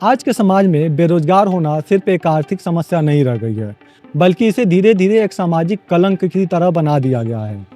आज के समाज में बेरोजगार होना सिर्फ एक आर्थिक समस्या नहीं रह गई है, बल्कि इसे धीरे धीरे एक सामाजिक कलंक की तरह बना दिया गया है।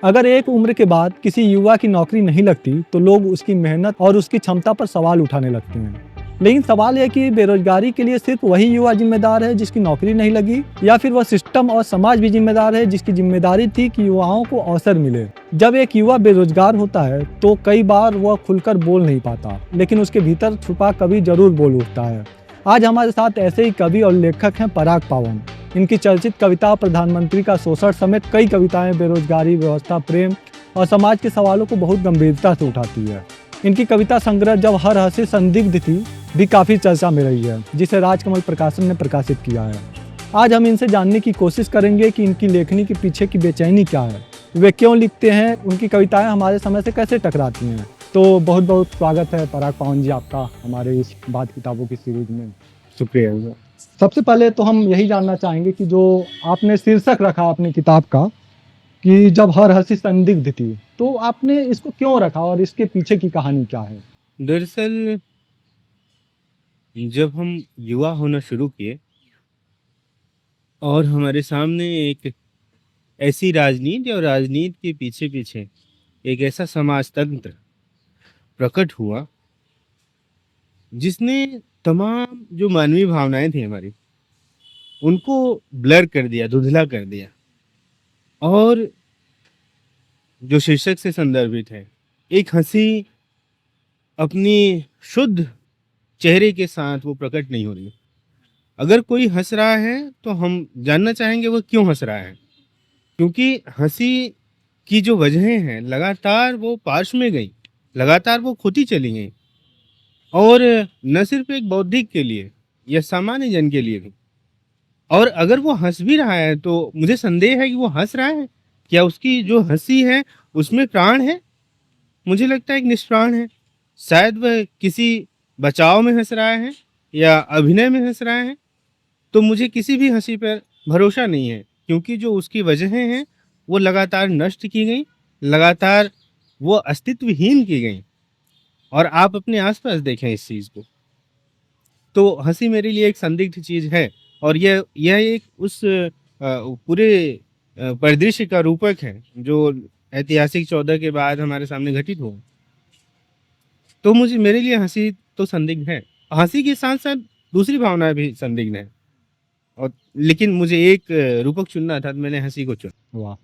अगर एक उम्र के बाद किसी युवा की नौकरी नहीं लगती, तो लोग उसकी मेहनत और उसकी क्षमता पर सवाल उठाने लगते हैं। लेकिन सवाल यह कि बेरोजगारी के लिए सिर्फ वही युवा जिम्मेदार है जिसकी नौकरी नहीं लगी, या फिर वह सिस्टम और समाज भी जिम्मेदार है जिसकी जिम्मेदारी थी कि युवाओं को अवसर मिले। जब एक युवा बेरोजगार होता है तो कई बार वह खुलकर बोल नहीं पाता, लेकिन उसके भीतर छुपा कवि जरूर बोल उठता है। आज हमारे साथ ऐसे ही कवि और लेखक हैं पराग पावन। इनकी चर्चित कविता प्रधानमंत्री का शोषण समेत कई कविताएं बेरोजगारी, व्यवस्था, प्रेम और समाज के सवालों को बहुत गंभीरता से उठाती है। इनकी कविता संग्रह जब हर हंसी संदिग्ध थी भी काफ़ी चर्चा में रही है, जिसे राजकमल प्रकाशन ने प्रकाशित किया है। आज हम इनसे जानने की कोशिश करेंगे कि इनकी लेखनी के पीछे की बेचैनी क्या है, वे क्यों लिखते हैं, उनकी कविताएं हमारे समय से कैसे टकराती हैं। तो बहुत बहुत स्वागत है पराग पावन जी आपका हमारे इस बात किताबों की सीरीज में। शुक्रिया। सबसे पहले तो हम यही जानना चाहेंगे कि जो आपने शीर्षक रखा अपनी किताब का कि जब हर हंसी संदिग्ध थी, तो आपने इसको क्यों रखा और इसके पीछे की कहानी क्या है? दरअसल जब हम युवा होना शुरू किए और हमारे सामने एक ऐसी राजनीति और राजनीति के पीछे पीछे एक ऐसा समाज तंत्र प्रकट हुआ जिसने तमाम जो मानवीय भावनाएं थी हमारी उनको ब्लर कर दिया, धुंधला कर दिया। और जो शीर्षक से संदर्भित है, एक हंसी अपनी शुद्ध चेहरे के साथ वो प्रकट नहीं हो रही। अगर कोई हंस रहा है तो हम जानना चाहेंगे वह क्यों हंस रहा है, क्योंकि हंसी की जो वजहें हैं लगातार वो पार्श्व में गई, लगातार वो खोती चली गई। और न सिर्फ एक बौद्धिक के लिए या सामान्य जन के लिए भी। और अगर वो हंस भी रहा है तो मुझे संदेह है कि वो हंस रहा है, क्या उसकी जो हंसी है उसमें प्राण है? मुझे लगता है एक निष्प्राण है। शायद वह किसी बचाव में हंस रहा है या अभिनय में हंस रहा है। तो मुझे किसी भी हंसी पर भरोसा नहीं है, क्योंकि जो उसकी वजहें हैं वो लगातार नष्ट की गई, लगातार वो अस्तित्वहीन की गई। और आप अपने आसपास देखें इस चीज़ को, तो हंसी मेरे लिए एक संदिग्ध चीज़ है। और यह एक उस पूरे परिदृश्य का रूपक है जो ऐतिहासिक 14 के बाद हमारे सामने घटित हुआ। तो मुझे मेरे लिए हंसी तो संदिग्ध है, हंसी के साथ साथ दूसरी भावनाएं भी संदिग्ध है। और लेकिन मुझे एक रूपक चुनना था तो मैंने हंसी को चुना। वाह।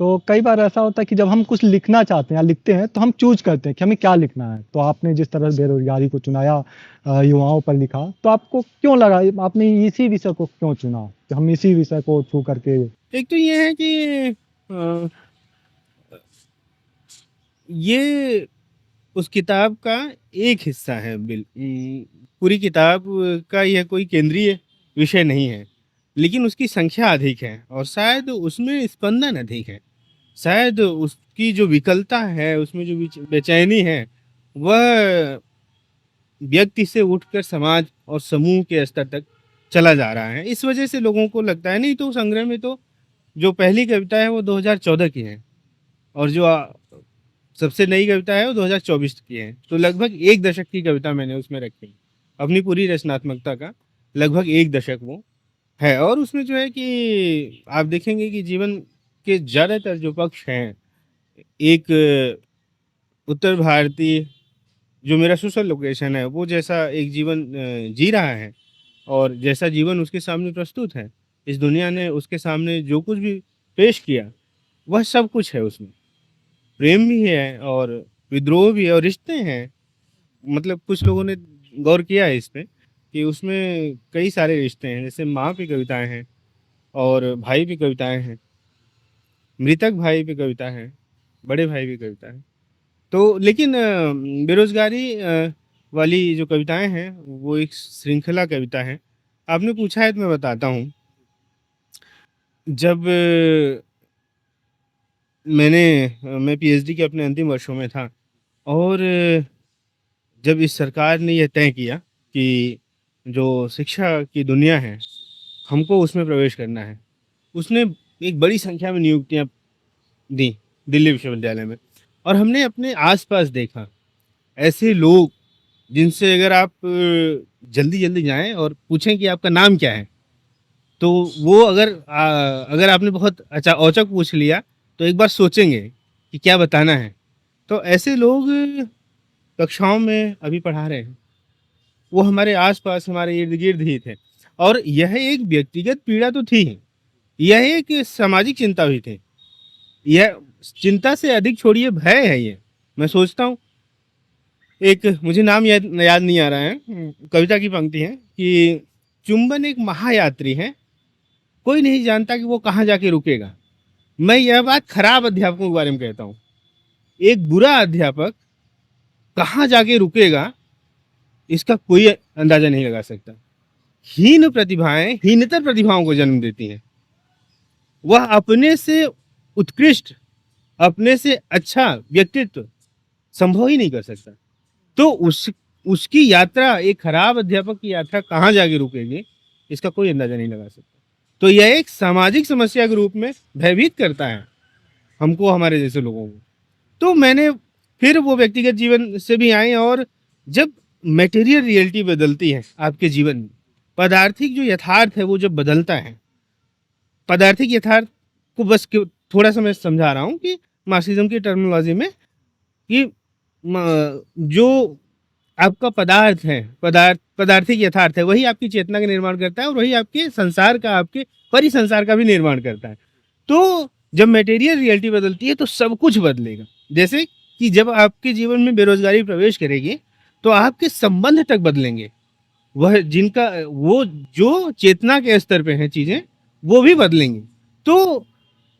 तो कई बार ऐसा होता है कि जब हम कुछ लिखना चाहते हैं या लिखते हैं तो हम चूज करते हैं कि हमें क्या लिखना है। तो आपने जिस तरह बेरोजगारी को चुनाया, युवाओं पर लिखा, तो आपको क्यों लगा, आपने इसी विषय को क्यों चुना कि हम इसी विषय को छू करके? एक तो ये है कि ये उस किताब का एक हिस्सा है। पूरी किताब का यह कोई केंद्रीय विषय नहीं है, लेकिन उसकी संख्या अधिक है और शायद उसमें स्पंदन अधिक है। शायद उसकी जो विकलता है, उसमें जो बेचैनी है, वह व्यक्ति से उठकर समाज और समूह के स्तर तक चला जा रहा है। इस वजह से लोगों को लगता है, नहीं तो संग्रह में तो जो पहली कविता है वो 2014 की है और जो सबसे नई कविता है वो 2024 की है। तो लगभग एक दशक की कविता मैंने उसमें रखी, अपनी पूरी रचनात्मकता का लगभग एक दशक वो है। और उसमें जो है कि आप देखेंगे कि जीवन के ज़्यादातर जो पक्ष हैं, एक उत्तर भारतीय जो मेरा सोशल लोकेशन है वो जैसा एक जीवन जी रहा है और जैसा जीवन उसके सामने प्रस्तुत है, इस दुनिया ने उसके सामने जो कुछ भी पेश किया वह सब कुछ है उसमें। प्रेम भी है और विद्रोह भी है और रिश्ते हैं। मतलब कुछ लोगों ने गौर किया है इस पे कि उसमें कई सारे रिश्ते हैं, जैसे माँ पे कविताएं हैं और भाई पे कविताएं हैं, मृतक भाई पे कविता है, बड़े भाई पे कविता है। तो लेकिन बेरोजगारी वाली जो कविताएं हैं वो एक श्रृंखला कविता है। आपने पूछा है तो मैं बताता हूँ। जब मैं पीएचडी के अपने अंतिम वर्षों में था और जब इस सरकार ने यह तय किया कि जो शिक्षा की दुनिया है हमको उसमें प्रवेश करना है, उसने एक बड़ी संख्या में नियुक्तियां दी दिल्ली विश्वविद्यालय में। और हमने अपने आसपास देखा ऐसे लोग जिनसे अगर आप जल्दी-जल्दी जाएँ और पूछें कि आपका नाम क्या है? तो वो अगर आपने बहुत औचक पूछ लिया, तो एक बार सोचेंगे कि क्या बताना है। तो ऐसे लोग कक्षाओं में अभी पढ़ा रहे हैं। वो हमारे आस-पास, हमारे इर्द-गिर्द ही थे और यह एक व्यक्तिगत पीड़ा तो थी ही, यह एक सामाजिक चिंता भी थी। यह चिंता से अधिक छोड़िए भय है ये। मैं सोचता हूँ एक मुझे नाम याद याद नहीं आ रहा है कविता की पंक्ति है कि चुंबन एक महायात्री है, कोई नहीं जानता कि वो कहाँ जाके रुकेगा। मैं यह बात खराब अध्यापकों के बारे में कहता हूँ। एक बुरा अध्यापक कहाँ जाके रुकेगा, इसका कोई अंदाज़ा नहीं लगा सकता। हीन प्रतिभाएँ हीनतर प्रतिभाओं को जन्म देती हैं। वह अपने से उत्कृष्ट, अपने से अच्छा व्यक्तित्व संभव ही नहीं कर सकता। तो उसकी यात्रा एक खराब अध्यापक की यात्रा कहाँ जाके रुकेगी, इसका कोई अंदाज़ा नहीं लगा सकता। तो यह एक सामाजिक समस्या के रूप में भयभीत करता है हमको, हमारे जैसे लोगों को। तो मैंने फिर वो व्यक्तिगत जीवन से भी आए और जब मटेरियल रियलिटी बदलती है आपके जीवन में, पदार्थिक जो यथार्थ है वो जब बदलता है, पदार्थिक यथार्थ को बस थोड़ा-सा मैं समझा रहा हूँ कि मार्क्सिज्म की टर्मिनोलॉजी में कि जो आपका पदार्थ है, पदार्थिक यथार्थ है, वही आपकी चेतना का निर्माण करता है और वही आपके संसार का, आपके परिसंसार का भी निर्माण करता है। तो जब मटेरियल रियलिटी बदलती है तो सब कुछ बदलेगा। जैसे कि जब आपके जीवन में बेरोज़गारी प्रवेश करेगी, तो आपके संबंध तक बदलेंगे। वो जो चेतना के स्तर पे हैं चीज़ें, वो भी बदलेंगी। तो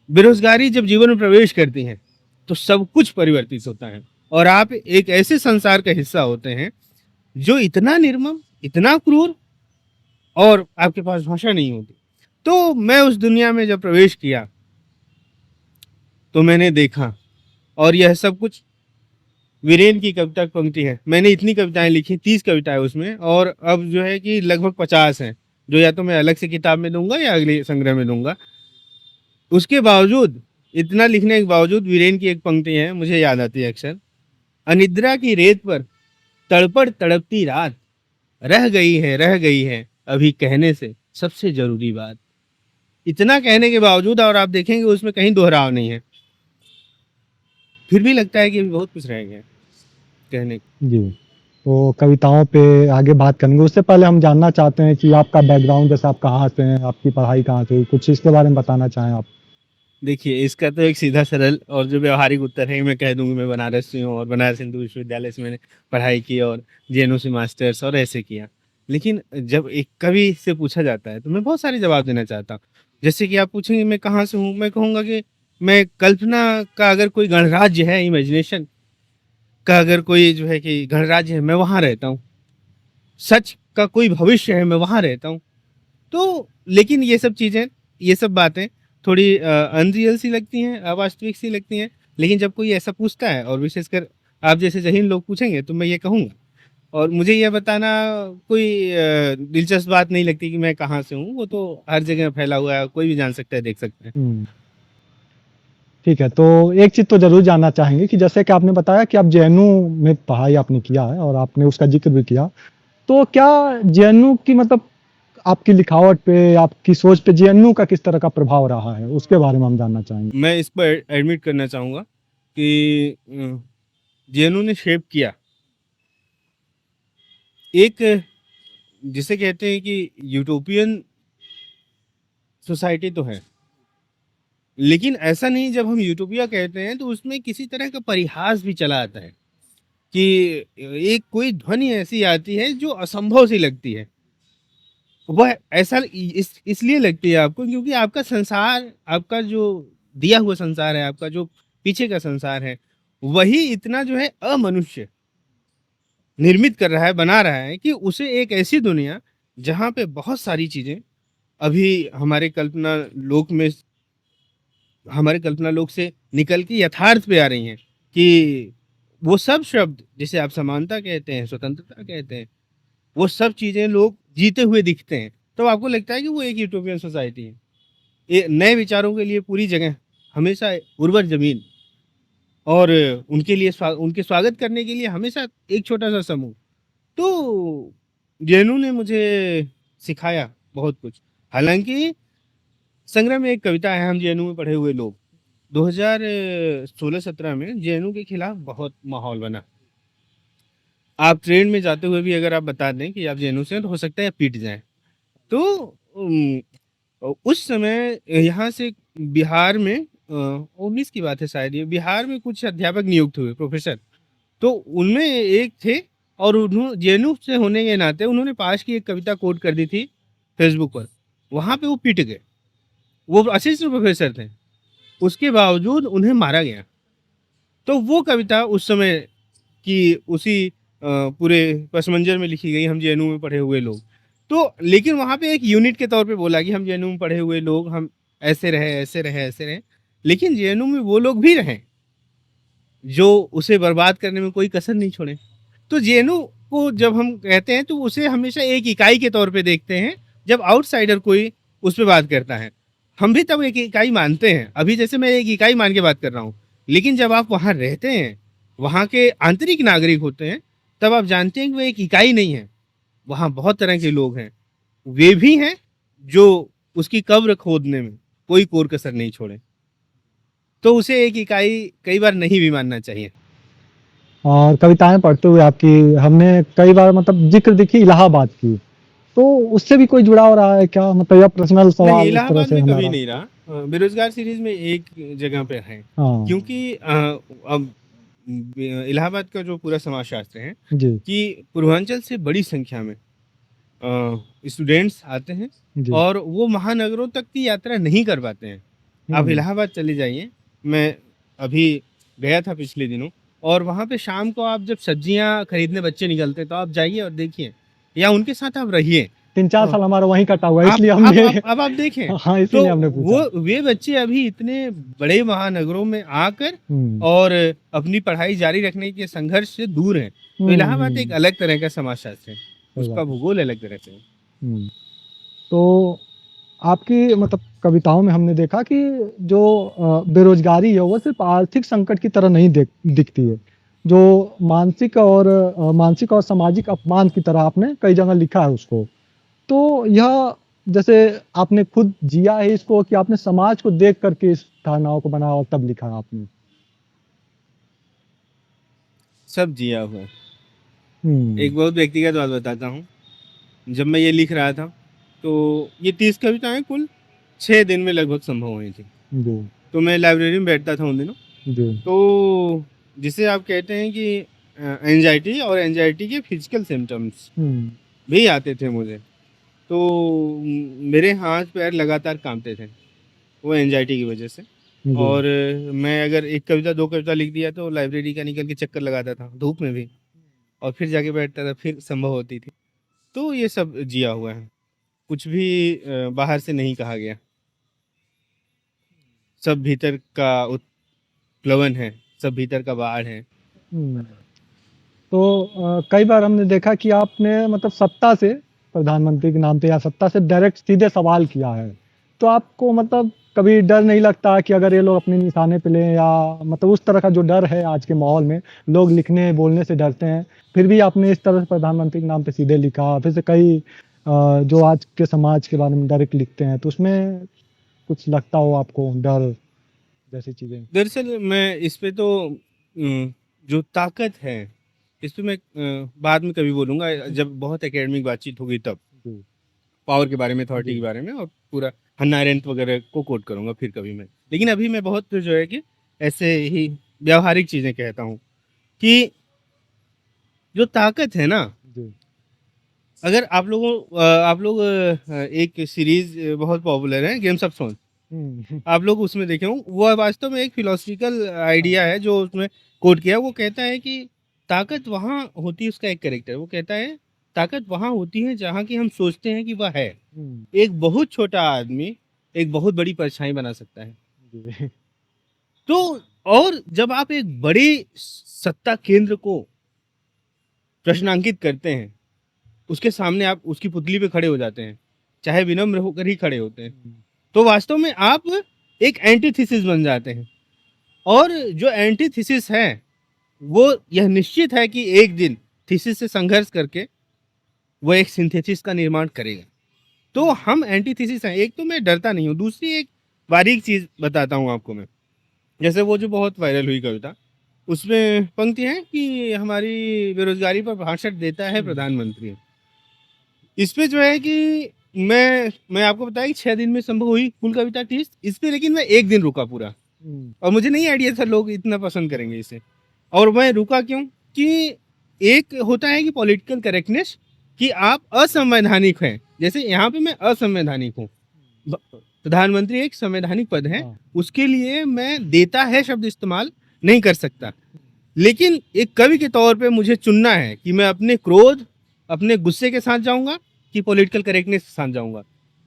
बेरोज़गारी जब जीवन में प्रवेश करती है, तो सब कुछ परिवर्तित होता है और आप एक ऐसे संसार का हिस्सा होते हैं, जो इतना निर्मम, इतना क्रूर और आपके पास भाषा नहीं होती। तो मैं उस दुनिया में जब प्रवेश किया, तो मैंने देखा और यह सब कुछ वीरेन की कविता की पंक्ति है। मैंने इतनी कविताएँ लिखी, 30 कविताएँ उसमें और अब जो है कि लगभग 50 हैं, जो या तो मैं अलग से किताब में दूँगा या अगले संग्रह में दूँगा। उसके बावजूद, इतना लिखने के बावजूद वीरेन की एक पंक्ति है, मुझे याद आती है अक्सर। अनिद्रा की रेत पर तड़पड़ तड़पती रात, रह गई है अभी कहने से सबसे ज़रूरी बात। इतना कहने के बावजूद और आप देखेंगे उसमें कहीं दोहराव नहीं है। फिर भी लगता है कि अभी बहुत कुछ रह गया है कहने को। जी। तो कविताओं पे आगे बात करेंगे, उससे पहले हम जानना चाहते हैं कि आपका बैकग्राउंड, जैसे आप कहाँ से हैं, आपकी पढ़ाई कहाँ से हुई? कुछ इसके बारे में बताना चाहें आप? देखिए, इसका तो एक सीधा सरल और जो व्यावहारिक उत्तर है, मैं कह दूँ कि मैं बनारस से हूँ और बनारस हिंदू विश्वविद्यालय से मैंने पढ़ाई की और जेएनयू से मास्टर्स और ऐसे किया। लेकिन जब एक कवि से पूछा जाता है, तो मैं बहुत सारे जवाब देना चाहता हूँ। जैसे कि आप पूछेंगे मैं कहाँ से हूँ? मैं कहूँगा कि मैं कल्पना का अगर कोई गणराज्य है, इमेजिनेशन का अगर कोई जो है कि गणराज्य है, मैं वहाँ रहता हूँ। सच का कोई भविष्य है, मैं वहाँ रहता हूँ। तो लेकिन ये सब चीज़ें, ये सब बातें थोड़ी अनरियल सी लगती हैं, अवास्तविक सी लगती हैं। लेकिन जब कोई ऐसा पूछता है और विशेषकर आप जैसे ज़हीन लोग पूछेंगे तो मैं ये कहूँगा और मुझे ये बताना कोई दिलचस्प बात नहीं लगती कि मैं कहाँ से हूँ, वो तो हर जगह फैला हुआ है, कोई भी जान सकता है, देख सकता है। हुँ। ठीक है, तो एक चीज़ तो ज़रूर जानना चाहेंगे कि जैसे कि आपने बताया कि आप जेएनयू में पढ़ाई आपने किया है और आपने उसका ज़िक्र भी किया। तो क्या जेएनयू की मतलब आपकी लिखावट पे, आपकी सोच पे जेएनयू का किस तरह का प्रभाव रहा है? उसके बारे में हम जानना चाहेंगे। मैं इसको एडमिट करना चाहूँगा कि जेएनयू ने शेप किया। एक जिसे कहते हैं कि यूटोपियन सोसाइटी तो है। लेकिन ऐसा नहीं, जब हम यूटोपिया कहते हैं तो उसमें किसी तरह का परिहास भी चला आता है कि एक कोई ध्वनि ऐसी आती है जो असंभव सी लगती है। वह ऐसा इसलिए लगती है आपको क्योंकि आपका संसार, आपका जो दिया हुआ संसार है, आपका जो पीछे का संसार है, वही इतना जो है अमनुष्य निर्मित कर रहा है, बना रहा है कि उसे एक ऐसी दुनिया जहाँ पे बहुत सारी चीज़ें अभी हमारे कल्पना लोक से निकल के यथार्थ पे आ रही हैं कि वो सब शब्द जिसे आप समानता कहते हैं, स्वतंत्रता कहते हैं, वो सब चीज़ें लोग जीते हुए दिखते हैं। तो आपको लगता है कि वो एक यूटोपियन सोसाइटी है। ये नए विचारों के लिए पूरी जगह हमेशा उर्वर ज़मीन और उनके स्वागत करने के लिए हमेशा एक छोटा-सा समूह। तो जेएनयू ने मुझे सिखाया बहुत कुछ। हालाँकि संग्रह में एक कविता है, हम जेएनयू में पढ़े हुए लोग। 2016-17 में जेएनयू के खिलाफ बहुत माहौल बना। आप ट्रेन में जाते हुए भी अगर आप बता दें कि आप जेएनयू से हैं, तो हो सकता है आप पीट जाएँ। तो उस समय यहाँ से बिहार में 19 की बात है शायद ये, बिहार में कुछ अध्यापक नियुक्त हुए, प्रोफ़ेसर। तो उनमें एक थे और जेएनयू से होने के नाते उन्होंने पास की एक कविता कोट कर दी थी फ़ेसबुक पर। वहाँ पे वो पिट गए। वो असिस्टेंट प्रोफ़ेसर थे। उसके बावजूद उन्हें मारा गया। तो वो कविता उस समय की उसी पूरे पस मंज़र में लिखी गई, हम जेएनयू में पढ़े हुए लोग। तो लेकिन वहाँ पे एक यूनिट के तौर पे बोला कि हम जेएनयू में पढ़े हुए लोग, हम ऐसे रहे, ऐसे रहे, ऐसे रहे। लेकिन जेएनयू में वो लोग भी रहे, जो उसे बर्बाद करने में कोई कसर नहीं छोड़े। तो जेएनयू को जब हम कहते हैं, तो उसे हमेशा एक इकाई के तौर पे देखते हैं, जब आउटसाइडर कोई उस पे बात करता है। हम भी तब एक इकाई मानते हैं। अभी जैसे मैं एक इकाई मान के बात कर रहा हूँ, लेकिन जब आप वहाँ रहते हैं, वहाँ के आंतरिक नागरिक होते हैं, तब आप जानते हैं कि वो एक इकाई नहीं है। वहाँ बहुत तरह के लोग हैं। वे भी हैं जो उसकी कब्र खोदने में कोई कोर-कसर नहीं छोड़े। तो उसे एक इकाई कई बार नहीं भी मानना चाहिए। और कविताएँ पढ़ते हुए आपकी हमने कई बार मतलब ज़िक्र देखी इलाहाबाद की, तो उससे भी कोई जुड़ाव रहा है क्या? मतलब यह पर्सनल नहीं, सवाल इस तरह इलाहाबाद से में कभी हमारा। नहीं रहा। बेरोज़गार सीरीज़ में एक जगह पे है। हाँ, क्योंकि अब इलाहाबाद का जो पूरा समाजशास्त्र है जी, कि पूर्वांचल से बड़ी संख्या में स्टूडेंट्स आते हैं जी। और वो महानगरों तक की यात्रा नहीं कर पाते हैं। आप हुँ, इलाहाबाद चले जाइए, मैं अभी गया था पिछले दिनों, और वहाँ पे शाम को आप जब सब्जियाँ खरीदने बच्चे निकलते हैं, तो आप जाइए और देखिए, या उनके साथ आप रहिए। 3-4 अ, साल हमारा वहीं कटा हुआ है आप इसलिए आप हमने आप अब आप देखें, हाँ, तो इसीलिए हमने पूछा। वो वे बच्चे अभी इतने बड़े महानगरों में आकर हुँ, और अपनी पढ़ाई जारी रखने के संघर्ष से दूर हैं। तो हुँ, इलाहाबाद एक हुँ, अलग तरह का समाजशास्त्र है, सही उसका बात है। भूगोल अलग तरह से है। हुँ, तो आपकी मतलब कविताओं में हमने देखा कि जो बेरोज़गारी है वो सिर्फ़ आर्थिक संकट की तरह नहीं दिखती है। जो मानसिक और सामाजिक अपमान की तरह आपने कई जगह लिखा है उसको। तो यह जैसे आपने खुद जिया है इसको कि आपने समाज को देख कर के इस धारणाओं को बनाया और तब लिखा आपने? सब जिया हुआ है। हुँ, एक बहुत व्यक्तिगत बात बताता हूँ। जब मैं ये लिख रहा था, तो ये 30 कविताएँ कुल 6 दिन में लगभग संभव हुई थी। जी, तो मैं लाइब्रेरी में बैठता था उन दिनों। जी। तो जिसे आप कहते हैं कि एंग्ज़ायटी, और एंग्ज़ायटी के फिज़िकल सिम्पटम्स हुँ, भी आते थे मुझे। तो मेरे हाथ-पैर लगातार काँपते थे, वो एंग्ज़ायटी की वज़ह से। जी। और मैं अगर 1 कविता 2 कविता लिख दिया, तो लाइब्रेरी का निकल के चक्कर लगाता था, धूप में भी, और फिर जाके बैठता था, फिर संभव होती थी। तो ये सब जिया हुआ है। कुछ भी बाहर से नहीं कहा गया। सब भीतर का उत्प्लवन है, सब भीतर का बाढ़ है। हुँ। तो कई बार हमने देखा कि आपने मतलब सत्ता से, प्रधानमंत्री के नाम पे या सत्ता से डायरेक्ट सीधे सवाल किया है। तो आपको मतलब कभी डर नहीं लगता कि अगर ये लोग अपने निशाने पे लें या मतलब उस तरह का जो डर है आज के माहौल में, लोग लिखने, बोलने से डरते हैं, फिर भी आपने इस तरह से प्रधानमंत्री के नाम पे सीधे लिखा, फिर से कई जो आज के समाज के बारे में डायरेक्ट लिखते हैं, तो उसमें कुछ लगता हो आपको डर जैसी चीज़ें? दरअसल मैं इस पे तो जो ताकत है, इस पे मैं बाद में कभी बोलूँगा, जब बहुत एकेडमिक बातचीत होगी तब। जी, पावर के बारे में, अथॉरिटी जी। के बारे में, और पूरा हन्ना अरेंट वगैरह को कोट करूँगा फिर कभी मैं। लेकिन अभी मैं बहुत जो है कि ऐसे ही व्यावहारिक चीज़ें कहता हूँ कि जो ताकत है ना, जी। अगर आप लोग एक सीरीज़ बहुत पॉपुलर है, गेम्स ऑफ थ्रोन्स। हुँ, आप लोग उसमें देखे हों, वो वास्तव में एक फिलॉसफिकल आइडिया हाँ। है जो उसमें कोट किया है। वो कहता है कि ताकत वहाँ होती है, उसका एक कैरेक्टर, वो कहता है, ताकत वहाँ होती है जहाँ की हम सोचते हैं कि वह है। हुँ, एक बहुत छोटा आदमी एक बहुत बड़ी परछाई बना सकता है। जी। तो और जब आप एक बड़े सत्ता केंद्र को प्रश्नांकित करते हैं, उसके सामने आप उसकी पुतली पे खड़े हो जाते हैं, चाहे विनम्र होकर ही खड़े होते हैं, हुँ, तो वास्तव में आप एक एंटीथेसिस बन जाते हैं। और जो एंटीथेसिस है, वो यह निश्चित है कि एक दिन थीसिस से संघर्ष करके वो एक सिंथेसिस का निर्माण करेगा। तो हम एंटीथीसिस हैं। एक तो मैं डरता नहीं हूँ, दूसरी एक बारीक चीज़ बताता हूँ आपको मैं। जैसे वो जो बहुत वायरल हुई कविता, उसमें पंक्ति है कि हमारी बेरोज़गारी पर भाषण देता है प्रधानमंत्री। इसपे जो है कि मैं आपको बताया कि 6 दिन में संभव हुई कुल कविता 30, इसपे लेकिन मैं 1 दिन रुका पूरा। और मुझे नहीं आइडिया था लोग इतना पसंद करेंगे इसे। और मैं रुका क्यों? कि एक होता है कि पॉलिटिकल करेक्टनेस, कि आप असंवैधानिक हैं। जैसे यहाँ पे मैं असंवैधानिक हूँ। प्रधानमंत्री एक संवैधानिक पद है, उसके लिए मैं देता है शब्द इस्तेमाल नहीं कर सकता। लेकिन एक कवि के तौर पे मुझे चुनना है कि मैं अपने क्रोध, अपने गुस्से के साथ जाऊंगा कि पॉलिटिकल करेक्टनेस के साथ जाऊंगा।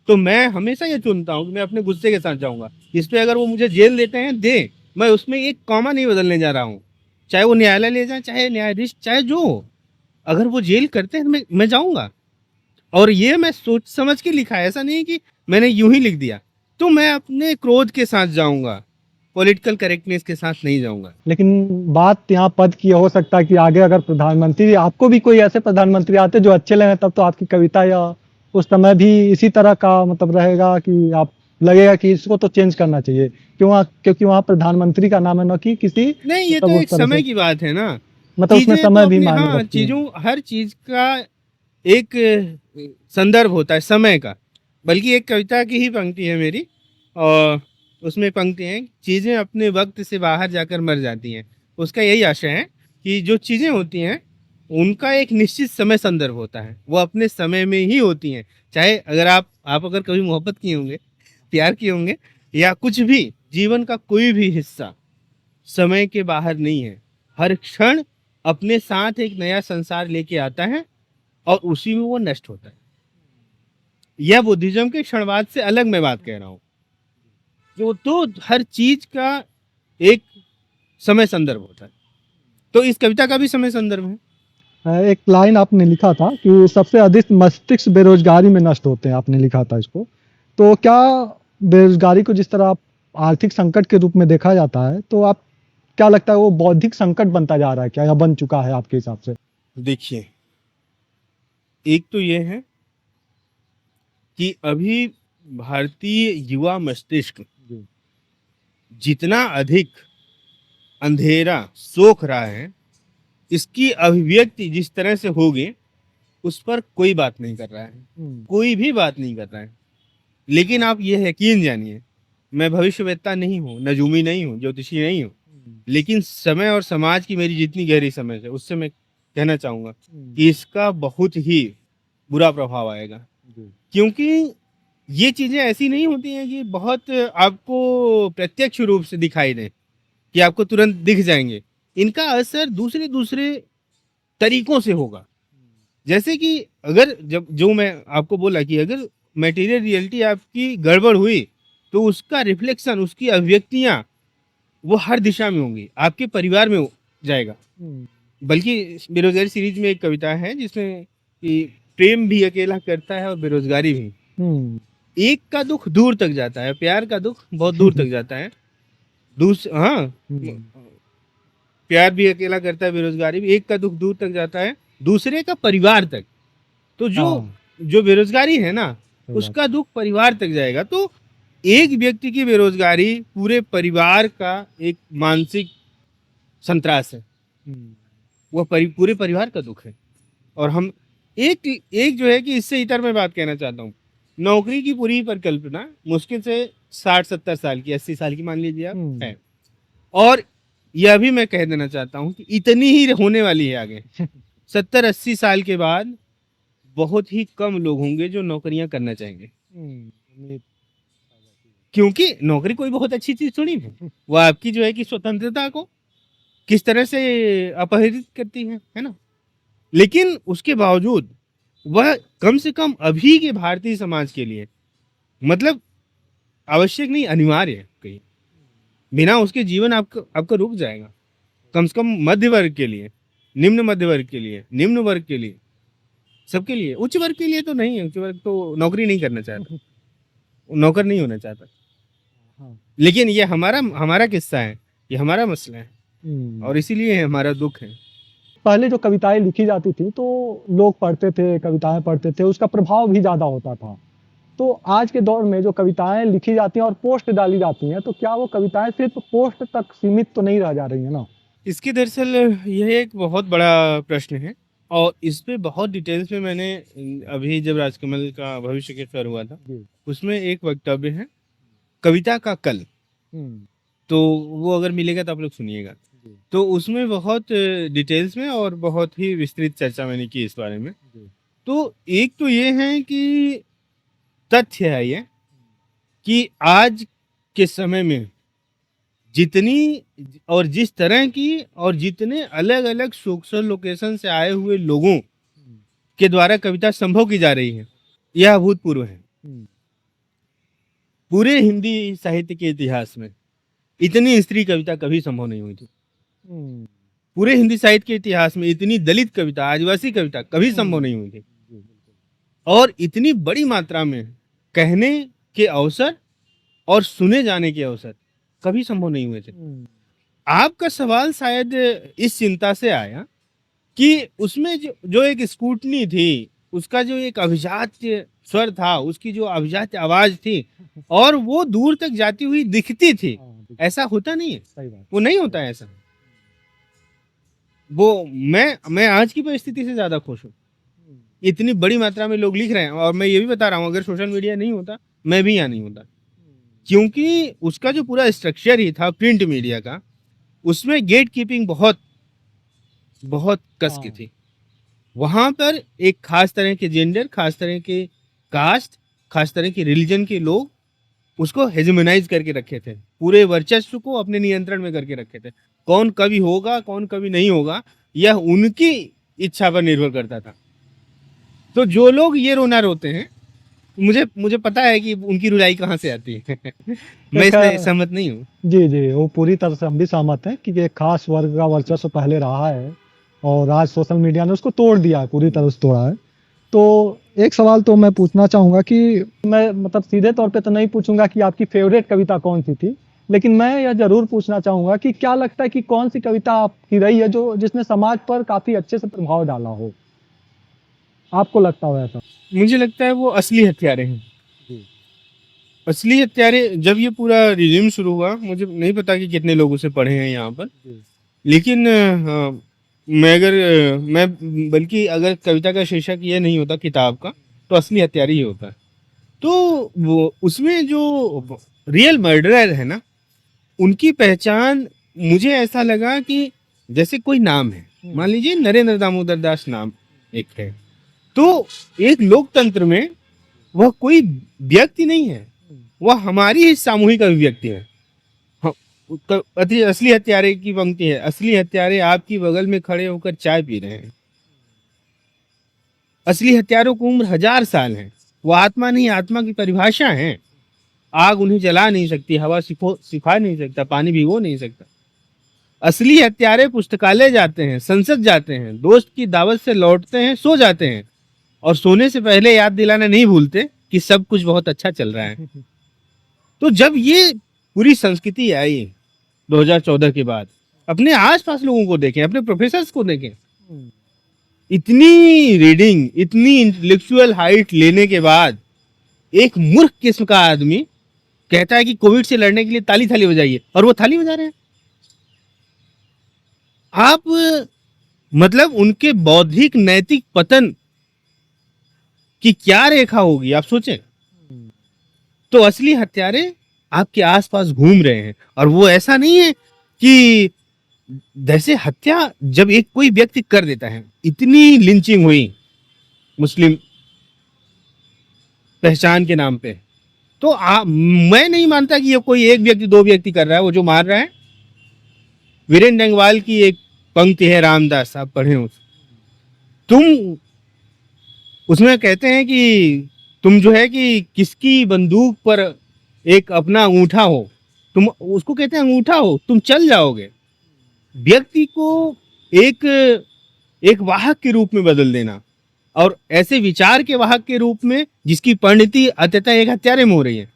तो मैं हमेशा ये चुनता हूँ कि मैं अपने गुस्से के साथ जाऊंगा। इस पे अगर वो मुझे जेल देते हैं, दे, मैं उसमें एक कॉमा नहीं बदलने जा रहा हूँ। चाहे वो न्यायालय ले जाए, चाहे न्यायाधीश, चाहे जो हो। अगर वो जेल करते हैं तो मैं जाऊंगा। और ये मैं सोच समझ के लिखा है, ऐसा नहीं कि मैंने यूं ही लिख दिया। तो मैं अपने क्रोध के साथ जाऊंगा, पॉलिटिकल करेक्टनेस के साथ नहीं जाऊंगा। लेकिन बात यहाँ पद की हो सकता है कि आगे अगर प्रधानमंत्री, आपको भी कोई ऐसे प्रधानमंत्री आते जो अच्छे लगे, तब तो आपकी कविता या उस समय भी इसी तरह का मतलब रहेगा कि आप लगेगा कि इसको तो चेंज करना चाहिए, क्योंकि वहाँ प्रधानमंत्री का नाम है, न कि किसी नहीं, ये मतलब तो उस एक तरह समय से, की बात है ना। मतलब उसमें चीजें तो समय भी अपने, मायने हाँ, रखती है। हर चीज का एक संदर्भ होता है समय का। बल्कि एक कविता की ही पंक्ति है मेरी, और उसमें पंक्ति है, चीजें अपने वक्त से बाहर जाकर मर जाती हैं। उसका यही आशय है कि जो चीजें होती हैं उनका एक निश्चित समय संदर्भ होता है, वो अपने समय में ही होती हैं। चाहे अगर आप अगर कभी मोहब्बत किए होंगे, प्यार किए होंगे, या कुछ भी, जीवन का कोई भी हिस्सा समय के बाहर नहीं है। हर क्षण अपने साथ एक नया संसार लेके आता है और उसी में वो नष्ट होता है। यह बुद्धिज्म के क्षणवाद से अलग मैं बात कह रहा हूँ। तो हर चीज का एक समय संदर्भ होता है। तो इस कविता का भी समय संदर्भ है। एक लाइन आपने लिखा था कि सबसे अधिक मस्तिष्क बेरोजगारी में नष्ट होते हैं, आपने लिखा था इसको। तो क्या बेरोजगारी को जिस तरह आप आर्थिक संकट के रूप में देखा जाता है, तो आप क्या लगता है वो बौद्धिक संकट बनता जा रहा है क्या, या बन चुका है आपके हिसाब से? देखिए, एक तो ये है कि अभी भारतीय युवा मस्तिष्क जितना अधिक अंधेरा सोख रहा है, इसकी अभिव्यक्ति जिस तरह से होगी, उस पर कोई बात नहीं कर रहा है। कोई भी बात नहीं कर रहा है। लेकिन आप ये यकीन जानिए, मैं भविष्यवेत्ता नहीं हूँ, नजूमी नहीं हूँ, ज्योतिषी नहीं हूँ, लेकिन समय और समाज की मेरी जितनी गहरी समझ है, उससे मैं कहना चाहूंगा कि इसका बहुत ही बुरा प्रभाव आएगा। क्योंकि ये चीजें ऐसी नहीं होती हैं कि बहुत आपको प्रत्यक्ष रूप से दिखाई दें, कि आपको तुरंत दिख जाएंगे। इनका असर दूसरे दूसरे तरीकों से होगा। जैसे कि अगर जब जो मैं आपको बोला कि अगर मटेरियल रियलिटी आपकी गड़बड़ हुई, तो उसका रिफ्लेक्शन, उसकी अभिव्यक्तियां वो हर दिशा में होंगी, आपके परिवार में जाएगा। बल्कि बेरोजगारी सीरीज में एक कविता है जिसमें कि प्रेम भी अकेला करता है और बेरोजगारी भी। एक का दुख दूर तक जाता है, प्यार का दुख बहुत दूर तक जाता है। हाँ, प्यार भी अकेला करता है, बेरोजगारी भी। एक का दुख दूर तक जाता है, दूसरे का परिवार तक। तो जो बेरोजगारी है ना, उसका दुख परिवार तक जाएगा। तो एक व्यक्ति की बेरोजगारी पूरे परिवार का एक मानसिक संत्रास है। वह पूरे परिवार का दुख है। और हम एक एक जो है कि इससे इतर मैं बात कहना चाहता हूँ, नौकरी की पूरी परिकल्पना मुश्किल से 60-70 साल की, 80 साल की मान लीजिए आप, है। और यह भी मैं कह देना चाहता हूँ कि इतनी ही होने वाली है आगे। 70-80 साल के बाद बहुत ही कम लोग होंगे जो नौकरियां करना चाहेंगे। क्योंकि नौकरी कोई बहुत अच्छी चीज थोड़ी है। वो आपकी जो है कि स्वतंत्रता को किस तरह से अपहरित करती है ना। लेकिन उसके बावजूद वह कम से कम अभी के भारतीय समाज के लिए, मतलब आवश्यक नहीं, अनिवार्य है। कहीं बिना उसके जीवन आपका रुक जाएगा। कम से कम मध्य वर्ग के लिए, निम्न मध्य वर्ग के लिए, निम्न वर्ग के लिए, सबके लिए। उच्च वर्ग के लिए तो नहीं है, उच्च वर्ग तो नौकरी नहीं करना चाहता, नौकर नहीं होना चाहता। लेकिन ये हमारा किस्सा है, ये हमारा मसला है, और इसीलिए हमारा दुख है। पहले जो कविताएं लिखी जाती थी तो लोग पढ़ते थे, कविताएं पढ़ते थे, उसका प्रभाव भी ज़्यादा होता था। तो आज के दौर में जो कविताएं लिखी जाती हैं और पोस्ट डाली जाती हैं, तो क्या वो कविताएं सिर्फ पोस्ट तक सीमित तो नहीं रह जा रही है ना? इसकी दरअसल यह एक बहुत बड़ा प्रश्न है और इस पे बहुत डिटेल्स में मैंने अभी जब राजकमल का भविष्य के फेयर हुआ था जी। उसमें एक वक्तव्य है कविता का कल, हम्म। तो वो अगर मिलेगा तो आप लोग सुनिएगा। जी। तो उसमें बहुत डिटेल्स में और बहुत ही विस्तृत चर्चा मैंने की इस बारे में। जी। तो एक तो ये है कि तथ्य है ये कि आज के समय में जितनी और जिस तरह की और जितने अलग अलग सोशल लोकेशन से आए हुए लोगों के द्वारा कविता संभव की जा रही है, यह अभूतपूर्व है। हम्म। पूरे हिंदी साहित्य के इतिहास में इतनी स्त्री कविता कभी संभव नहीं हुई थी। हम्म। पूरे हिंदी साहित्य के इतिहास में इतनी दलित कविता, आदिवासी कविता कभी संभव नहीं हुई थी। और इतनी बड़ी मात्रा में कहने के अवसर और सुने जाने के अवसर कभी संभव नहीं हुए थे। आपका सवाल शायद इस चिंता से आया कि उसमें जो एक स्कूटनी थी, उसका जो एक अभिजात्य स्वर था, उसकी जो अभिजात्य आवाज थी और वो दूर तक जाती हुई दिखती थी। ऐसा होता नहीं है, सही बात। वो नहीं होता है ऐसा। वो मैं आज की परिस्थिति से ज्यादा खुश हूँ। इतनी बड़ी मात्रा में लोग लिख रहे हैं और मैं ये भी बता रहा हूँ अगर सोशल मीडिया नहीं होता मैं भी यहाँ नहीं होता, क्योंकि उसका जो पूरा स्ट्रक्चर ही था प्रिंट मीडिया का, उसमें गेट कीपिंग बहुत बहुत कस की थी। वहां पर एक खास तरह के जेंडर, खास तरह के कास्ट, खास तरह के रिलीजन के लोग उसको हेजेमोनाइज करके रखे थे, पूरे वर्चस्व को अपने नियंत्रण में करके रखे थे। कौन कवि होगा कौन कवि नहीं होगा यह उनकी इच्छा पर निर्भर करता था। तो जो लोग ये रोना रोते हैं, मुझे पता है कि उनकी रुलाई कहाँ से आती है। मैं इसमें सहमत नहीं हूँ। जी जी, वो पूरी तरह से हम भी सहमत हैं कि एक खास वर्ग का वर्चस्व पहले रहा है और आज सोशल मीडिया ने उसको तोड़ दिया है, पूरी तरह से तोड़ा है। तो एक सवाल तो मैं पूछना चाहूँगा कि मैं मतलब सीधे तौर पे तो नहीं पूछूंगा कि आपकी फेवरेट कविता कौन सी थी, लेकिन मैं यह जरूर पूछना चाहूँगा कि क्या लगता है कि कौन सी कविता आपकी रही है जो जिसने समाज पर काफ़ी अच्छे से प्रभाव डाला हो? आपको लगता हो ऐसा? मुझे लगता है वो असली हत्यारे हैं। असली हत्यारे जब ये पूरा रिज्यूम शुरू हुआ, मुझे नहीं पता कि कितने लोग उसे पढ़े हैं यहाँ पर, लेकिन मैं बल्कि अगर कविता का शीर्षक ये नहीं होता किताब का तो असली हत्यारे ही होता है। तो वो उसमें जो रियल मर्डरर है ना, उनकी पहचान मुझे ऐसा लगा कि जैसे कोई नाम है, मान लीजिए नरेंद्र दामोदर दास नाम एक है, तो एक लोकतंत्र में वह कोई व्यक्ति नहीं है, वह हमारी ही सामूहिक अभिव्यक्ति है। असली हत्यारे की पंक्ति है, असली हत्यारे आपकी बगल में खड़े होकर चाय पी रहे हैं। असली हत्यारों की उम्र 1000 साल है, वो आत्मा नहीं आत्मा की परिभाषा है। आग उन्हें जला नहीं सकती, हवा सिखा नहीं सकता, पानी भिगो नहीं सकता। असली हत्यारे पुस्तकालय जाते हैं, संसद जाते हैं, दोस्त की दावत से लौटते हैं, सो जाते हैं और सोने से पहले याद दिलाना नहीं भूलते कि सब कुछ बहुत अच्छा चल रहा है। तो जब ये पूरी संस्कृति आई 2014 के बाद, अपने आसपास लोगों को देखें, अपने प्रोफेसर्स को देखें, इतनी रीडिंग, इतनी इंटेलेक्चुअल हाइट लेने के बाद एक मूर्ख किस्म का आदमी कहता है कि कोविड से लड़ने के लिए ताली थाली बजाइए, और वो थाली बजा रहे हैं। आप मतलब उनके बौद्धिक नैतिक पतन की क्या रेखा होगी आप सोचें। तो असली हत्यारे आपके आसपास घूम रहे हैं, और वो ऐसा नहीं है कि जैसे हत्या जब एक कोई व्यक्ति कर देता है, इतनी लिंचिंग हुई मुस्लिम पहचान के नाम पे, तो मैं नहीं मानता कि ये कोई एक व्यक्ति दो व्यक्ति कर रहा है। वो जो मार रहा है, वीरेंद्र डंगवाल की एक पंक्ति है, रामदास, आप पढ़े हो, तुम उसमें कहते हैं कि तुम जो है कि किसकी बंदूक पर एक अपना अंगूठा हो, तुम उसको कहते हैं अंगूठा हो, तुम चल जाओगे। व्यक्ति को एक वाहक के रूप में बदल देना, और ऐसे विचार के वाहक के रूप में जिसकी परिणति अंततः एक हत्यारे में हो रही है।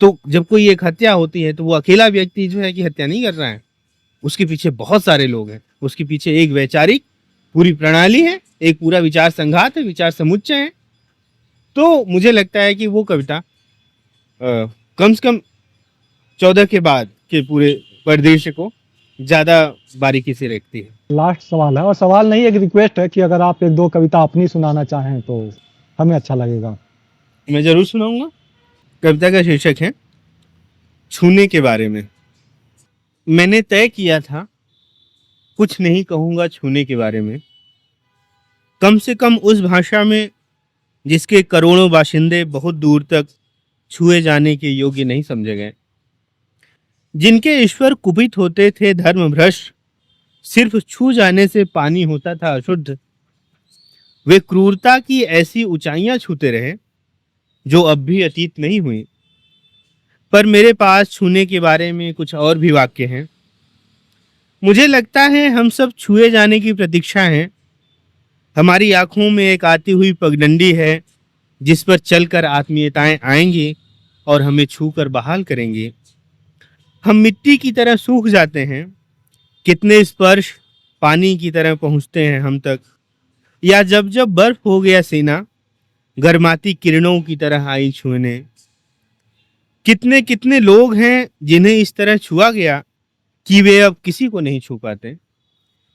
तो जब कोई एक हत्या होती है तो वो अकेला व्यक्ति जो है कि हत्या नहीं कर रहा है, उसके पीछे बहुत सारे लोग हैं, उसके पीछे एक वैचारिक पूरी प्रणाली है, एक पूरा विचार संघात है, विचार समुच्चय है। तो मुझे लगता है कि वो कविता कम से कम 14 के बाद के पूरे परिदृश्य को ज़्यादा बारीकी से देखती है। लास्ट सवाल है, और सवाल नहीं, एक रिक्वेस्ट है कि अगर आप एक दो कविता अपनी सुनाना चाहें तो हमें अच्छा लगेगा। मैं ज़रूर सुनाऊंगा। कविता का शीर्षक है छूने के बारे में। मैंने तय किया था कुछ नहीं कहूँगा छूने के बारे में, कम से कम उस भाषा में जिसके करोड़ों बाशिंदे बहुत दूर तक छुए जाने के योग्य नहीं समझे गए, जिनके ईश्वर कुपित होते थे धर्म भ्रष्ट, सिर्फ छू जाने से पानी होता था अशुद्ध। वे क्रूरता की ऐसी ऊंचाइयां छूते रहे जो अब भी अतीत नहीं हुई। पर मेरे पास छूने के बारे में कुछ और भी वाक्य हैं। मुझे लगता है हम सब छुए जाने की प्रतीक्षा हैं। हमारी आंखों में एक आती हुई पगडंडी है जिस पर चलकर आत्मीयताएं आएंगी और हमें छूकर बहाल करेंगी। हम मिट्टी की तरह सूख जाते हैं, कितने स्पर्श पानी की तरह पहुंचते हैं हम तक, या जब जब बर्फ हो गया सीना, गर्माती किरणों की तरह आई छूने। कितने कितने लोग हैं जिन्हें इस तरह छुआ गया कि वे अब किसी को नहीं छू पाते।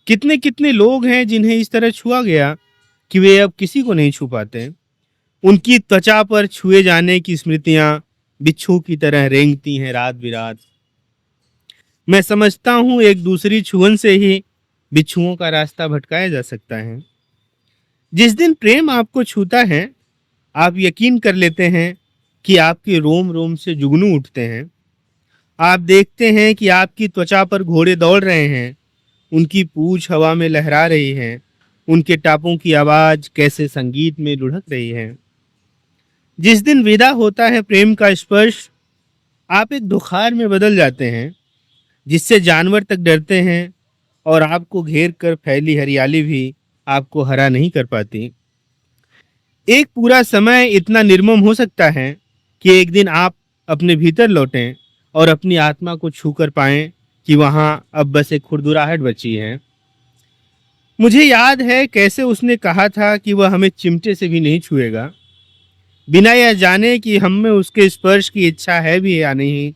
कितने कितने लोग हैं जिन्हें इस तरह छुआ गया कि वे अब किसी को नहीं छू पाते। उनकी त्वचा पर छुए जाने की स्मृतियां बिच्छू की तरह रेंगती हैं रात बिरात। मैं समझता हूं एक दूसरी छुअन से ही बिच्छुओं का रास्ता भटकाया जा सकता है। जिस दिन प्रेम आपको छूता है, आप यकीन कर लेते हैं कि आपके रोम रोम से जुगनू उठते हैं। आप देखते हैं कि आपकी त्वचा पर घोड़े दौड़ रहे हैं, उनकी पूंछ हवा में लहरा रही है, उनके टापों की आवाज कैसे संगीत में लुढ़क रही है। जिस दिन विदा होता है प्रेम का स्पर्श, आप एक दुखार में बदल जाते हैं जिससे जानवर तक डरते हैं, और आपको घेर कर फैली हरियाली भी आपको हरा नहीं कर पाती। एक पूरा समय इतना निर्मम हो सकता है कि एक दिन आप अपने भीतर लौटें और अपनी आत्मा को छूकर पाएं कि वहां अब बस एक खुरदुराहट बची है। मुझे याद है कैसे उसने कहा था कि वह हमें चिमटे से भी नहीं छुएगा, बिना यह जाने कि हम में उसके स्पर्श की इच्छा है भी या नहीं।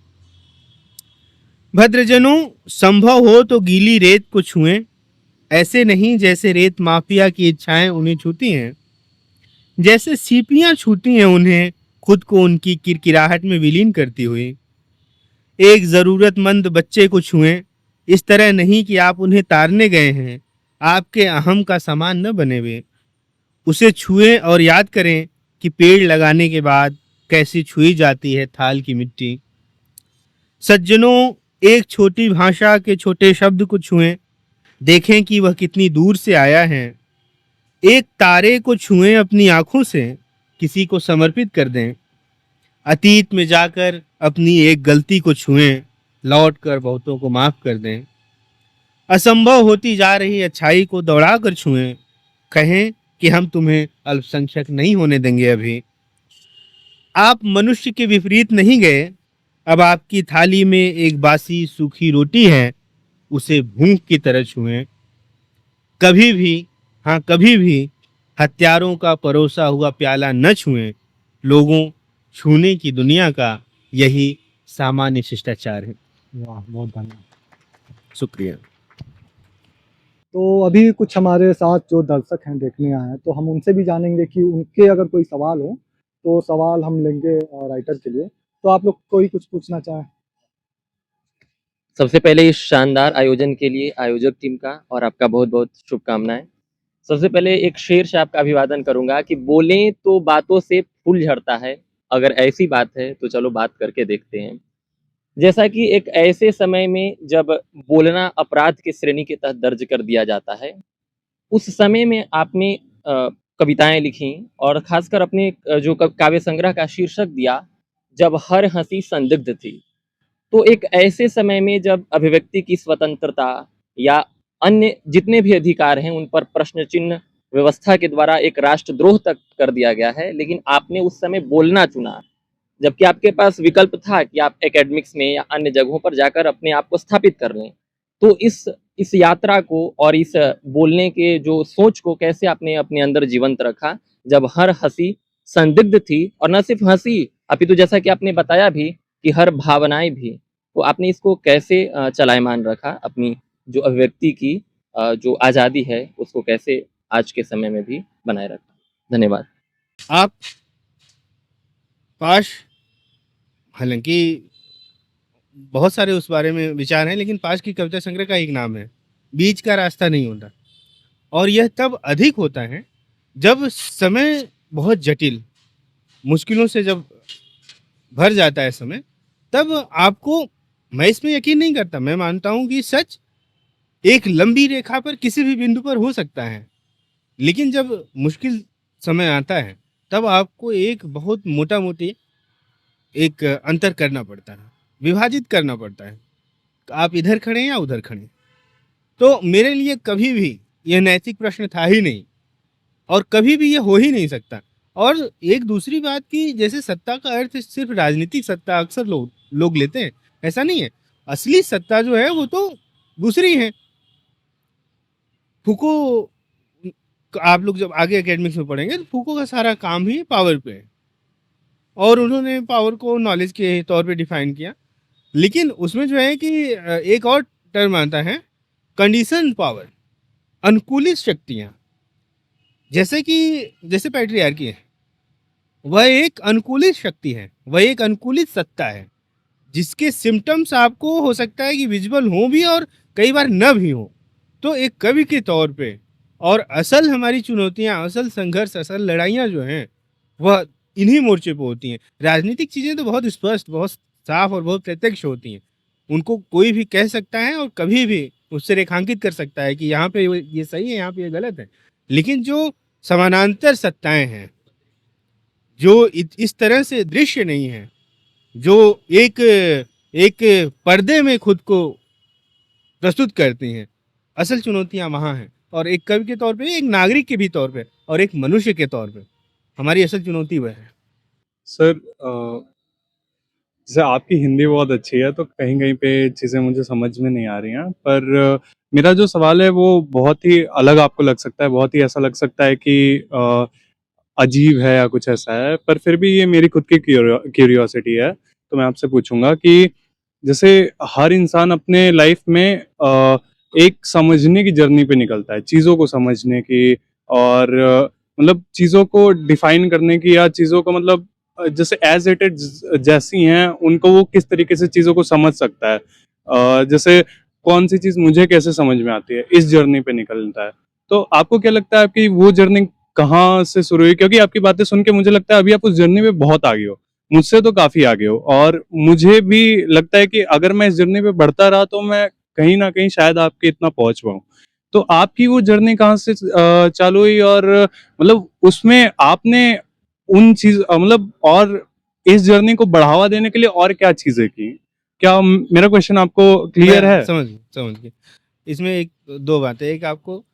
भद्रजनों, संभव हो तो गीली रेत को छुएं, ऐसे नहीं जैसे रेत माफिया की इच्छाएं उन्हें छूती हैं, जैसे सीपियां छूती हैं उन्हें खुद को उनकी किरकिराहट में विलीन करती हुई। एक जरूरतमंद बच्चे को छुएं, इस तरह नहीं कि आप उन्हें तारने गए हैं, आपके अहम का सामान न बने वे। उसे छुएं और याद करें कि पेड़ लगाने के बाद कैसी छुई जाती है थाल की मिट्टी। सज्जनों, एक छोटी भाषा के छोटे शब्द को छुएं, देखें कि वह कितनी दूर से आया है। एक तारे को छुएं अपनी आंखों से, किसी को समर्पित कर दें। अतीत में जाकर अपनी एक गलती को छुएं, लौट कर बहुतों को माफ कर दें। असंभव होती जा रही अच्छाई को दौड़ा कर छुएं, कहें कि हम तुम्हें अल्पसंख्यक नहीं होने देंगे। अभी आप मनुष्य के विपरीत नहीं गए। अब आपकी थाली में एक बासी सूखी रोटी है, उसे भूख की तरह छुएं। कभी भी, हाँ कभी भी हत्यारों का परोसा हुआ प्याला न छुएं। लोगों, छूने की दुनिया का यही सामान्य शिष्टाचार है। वाह, बहुत धन्यवाद। शुक्रिया। तो अभी कुछ हमारे साथ जो दर्शक हैं देखने आए हैं, तो हम उनसे भी जानेंगे कि उनके अगर कोई सवाल हो तो सवाल हम लेंगे राइटर के लिए। तो आप लोग कोई कुछ पूछना चाहें? सबसे पहले इस शानदार आयोजन के लिए आयोजक टीम का और आपका बहुत-बहुत शुभकामनाएँ। सबसे पहले एक शेर से आपका अभिवादन करूँगा कि बोलें तो बातों से फूल झड़ता है, अगर ऐसी बात है तो चलो बात करके देखते हैं। जैसा कि एक ऐसे समय में जब बोलना अपराध की श्रेणी के तहत दर्ज कर दिया जाता है, उस समय में आपने कविताएँ लिखी और ख़ासकर अपने जो काव्य संग्रह का शीर्षक दिया, जब हर हँसी संदिग्ध थी। तो एक ऐसे समय में जब अभिव्यक्ति की स्वतंत्रता या अन्य जितने भी अधिकार हैं उन पर प्रश्न चिन्ह व्यवस्था के द्वारा एक राष्ट्रद्रोह तक कर दिया गया है, लेकिन आपने उस समय बोलना चुना, जबकि आपके पास विकल्प था कि आप एकेडमिक्स में या अन्य जगहों पर जाकर अपने आप को स्थापित कर लें। तो इस इस यात्रा को और इस बोलने के जो सोच को कैसे आपने अपने अंदर जीवंत रखा, जब हर हँसी संदिग्ध थी और न सिर्फ हँसी, अपितु जैसा कि आपने बताया भी कि हर भावनाएँ भी, तो आपने इसको कैसे चलायमान रखा? अपनी जो अभिव्यक्ति की जो आज़ादी है, उसको कैसे आज के समय में भी बनाए रखा? धन्यवाद। आप पाश हालाँकि बहुत सारे उस बारे में विचार हैं, लेकिन पाश की कविता संग्रह का एक नाम है, बीच का रास्ता नहीं होता। और यह तब अधिक होता है, जब समय बहुत जटिल, मुश्किलों से जब भर जाता है समय, तब आपको मैं इसमें यकीन नहीं करता, मैं मानता हूँ कि सच एक लंबी रेखा पर किसी भी बिंदु पर हो सकता है। लेकिन जब मुश्किल समय आता है, तब आपको एक बहुत मोटा-मोटी एक अंतर करना पड़ता है, विभाजित करना पड़ता है। आप इधर खड़े हैं या उधर खड़े हैं। तो मेरे लिए कभी भी यह नैतिक प्रश्न था ही नहीं और कभी भी ये हो ही नहीं सकता। और एक दूसरी बात कि जैसे सत्ता का अर्थ सिर्फ राजनीतिक सत्ता अक्सर लोग लेते हैं, ऐसा नहीं है। असली सत्ता जो है वो तो दूसरी है। फूको आप लोग जब आगे एकेडमिक्स में पढ़ेंगे तो फूको का सारा काम ही पावर पे है और उन्होंने पावर को नॉलेज के तौर पे डिफाइन किया। लेकिन उसमें जो है कि एक और टर्म आता है कंडीशन पावर, अनुकूलित शक्तियाँ, जैसे पैट्रियार्की है, वह एक अनुकूलित शक्ति है, वह एक अनुकूलित सत्ता है, जिसके सिम्पटम्स आपको हो सकता है कि विजुअल हो भी और कई बार न भी हो। तो एक कवि के तौर पे और असल हमारी चुनौतियाँ, असल संघर्ष, असल लड़ाइयाँ जो हैं, वह इन्हीं मोर्चे पे होती हैं। राजनीतिक चीज़ें तो बहुत स्पष्ट, बहुत साफ और बहुत प्रत्यक्ष होती हैं। उनको कोई भी कह सकता है और कभी भी उससे रेखांकित कर सकता है कि यहाँ पे ये सही है, यहाँ पे ये गलत है। लेकिन जो समानांतर सत्ताएँ हैं, जो इस तरह से दृश्य नहीं है, जो एक एक पर्दे में खुद को प्रस्तुत करती हैं, असल चुनौतियाँ वहाँ हैं। और एक कवि के तौर पे, एक नागरिक के भी तौर पे और एक मनुष्य के तौर पे हमारी असल चुनौती वह है। सर जैसे आपकी हिंदी बहुत अच्छी है तो कहीं-कहीं पे चीज़ें मुझे समझ में नहीं आ रही हैं। पर मेरा जो सवाल है वो बहुत ही अलग आपको लग सकता है, बहुत ही ऐसा लग सकता है कि अजीब है या कुछ ऐसा है, पर फिर भी ये मेरी खुद की क्यूरियोसिटी है। तो मैं आपसे पूछूँगा कि जैसे हर इंसान अपने लाइफ में एक समझने की जर्नी पे निकलता है, चीज़ों को समझने की और मतलब चीज़ों को डिफ़ाइन करने की या चीज़ों को मतलब जैसे एज़ इट इज़ जैसी हैं, उनको वो किस तरीके से चीज़ों को समझ सकता है। जैसे कौन-सी चीज़ मुझे कैसे समझ में आती है, इस जर्नी पे निकलता है। तो आपको क्या लगता है आपकी वो जर्नी कहाँ से शुरू हुई? क्योंकि आपकी बातें सुन के मुझे लगता है अभी आप उस जर्नी में बहुत आगे हो। मुझसे तो काफ़ी आगे हो और मुझे भी लगता है कि अगर मैं इस जर्नी पे बढ़ता रहा तो मैं कहीं न कहीं शायद आपके इतना पहुँच पाऊँ। तो आपकी वो जर्नी कहाँ से चालू हुई और मतलब उसमें आपने उन मतलब और इस जर्नी को बढ़ावा देने के लिए और क्या चीज़ें की? क्या मेरा क्वेश्चन आपको क्लियर मैं है? समझ गया। इसमें एक 2 बातें, एक आपको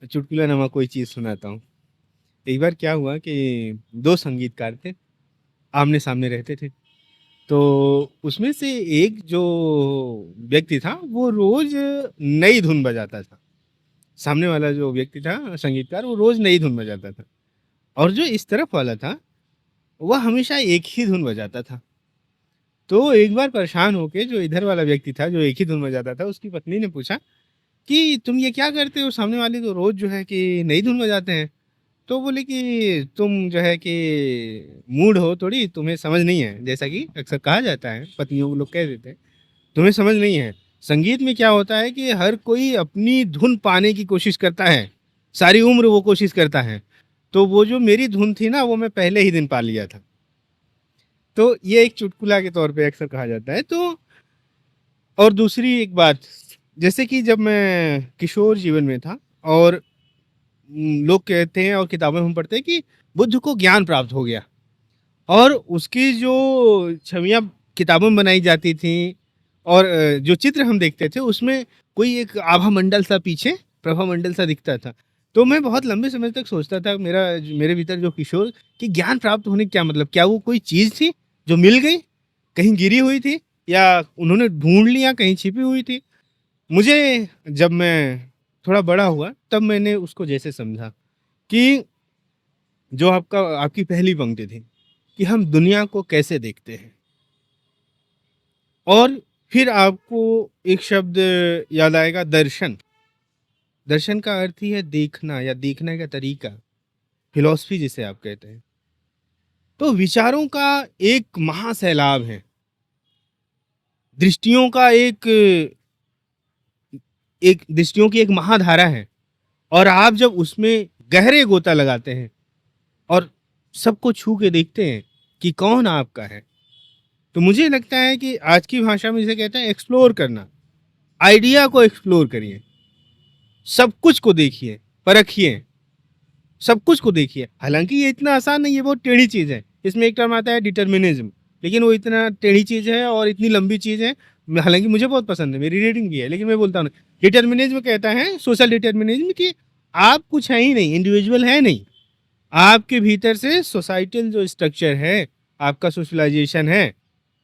चुटकुला नमा कोई चीज़ सुनाता हूँ। एक बार क्या हुआ कि 2 संगीतकार थे, आमने-सामने रहते थे। तो उसमें से एक जो व्यक्ति था, वो रोज़ नई धुन बजाता था। सामने वाला जो व्यक्ति था संगीतकार, वो रोज़ नई धुन बजाता था और जो इस तरफ वाला था, वह हमेशा एक ही धुन बजाता था। तो एक बार परेशान होके जो इधर वाला व्यक्ति था, जो एक ही धुन बजाता था, उसकी पत्नी ने पूछा कि तुम ये क्या करते हो? सामने वाले तो रोज़ जो है कि नई धुन बजाते हैं। तो बोले कि तुम जो है कि मूड हो थोड़ी, तुम्हें समझ नहीं है। जैसा कि अक्सर कहा जाता है, पत्नियों को लोग कह देते हैं, तुम्हें समझ नहीं है। संगीत में क्या होता है कि हर कोई अपनी धुन पाने की कोशिश करता है, सारी उम्र वो कोशिश करता है। तो वो जो मेरी धुन थी ना, वो मैं पहले ही दिन पा लिया था। तो ये एक चुटकुला के तौर पे अक्सर कहा जाता है। तो और दूसरी एक बात, जैसे कि जब मैं किशोर जीवन में था और लोग कहते हैं और किताबों में हम पढ़ते हैं कि बुद्ध को ज्ञान प्राप्त हो गया और उसकी जो छवियाँ किताबों में बनाई जाती थी और जो चित्र हम देखते थे उसमें कोई एक आभा मंडल सा पीछे प्रभा मंडल सा दिखता था। तो मैं बहुत लंबे समय तक सोचता था, मेरे भीतर जो किशोर, कि ज्ञान प्राप्त होने क्या मतलब, क्या वो कोई चीज़ थी जो मिल गई, कहीं गिरी हुई थी या उन्होंने ढूंढ लिया, कहीं छिपी हुई थी। मुझे जब मैं थोड़ा बड़ा हुआ तब मैंने उसको जैसे समझा कि जो आपकी पहली पंक्ति थी कि हम दुनिया को कैसे देखते हैं, और फिर आपको एक शब्द याद आएगा, दर्शन। दर्शन का अर्थ ही है देखना या देखने का तरीका, फिलॉसफी जिसे आप कहते हैं। तो विचारों का एक महासैलाब है, दृष्टियों का एक दृष्टियों की एक महाधारा है, और आप जब उसमें गहरे गोता लगाते हैं और सबको छू के देखते हैं कि कौन आपका है, तो मुझे लगता है कि आज की भाषा में जिसे कहते हैं एक्सप्लोर करना, आइडिया को एक्सप्लोर करिए, सब कुछ को देखिए, परखिए, सब कुछ को देखिए। हालांकि ये इतना आसान नहीं है, बहुत टेढ़ी चीज़ है। इसमें एक टर्म आता है डिटर्मिनिज्म, लेकिन वो इतना टेढ़ी चीज़ है और इतनी लंबी चीज़ है। हालांकि मुझे बहुत पसंद है, मेरी रीडिंग भी है, लेकिन मैं बोलता हूँ डिटर्मिनिज्म कहता है, सोशल डिटर्मिनिज्म, कि आप कुछ है ही नहीं, इंडिविजुअल है नहीं, आपके भीतर से सोसाइटल जो स्ट्रक्चर है, आपका सोशलाइजेशन है,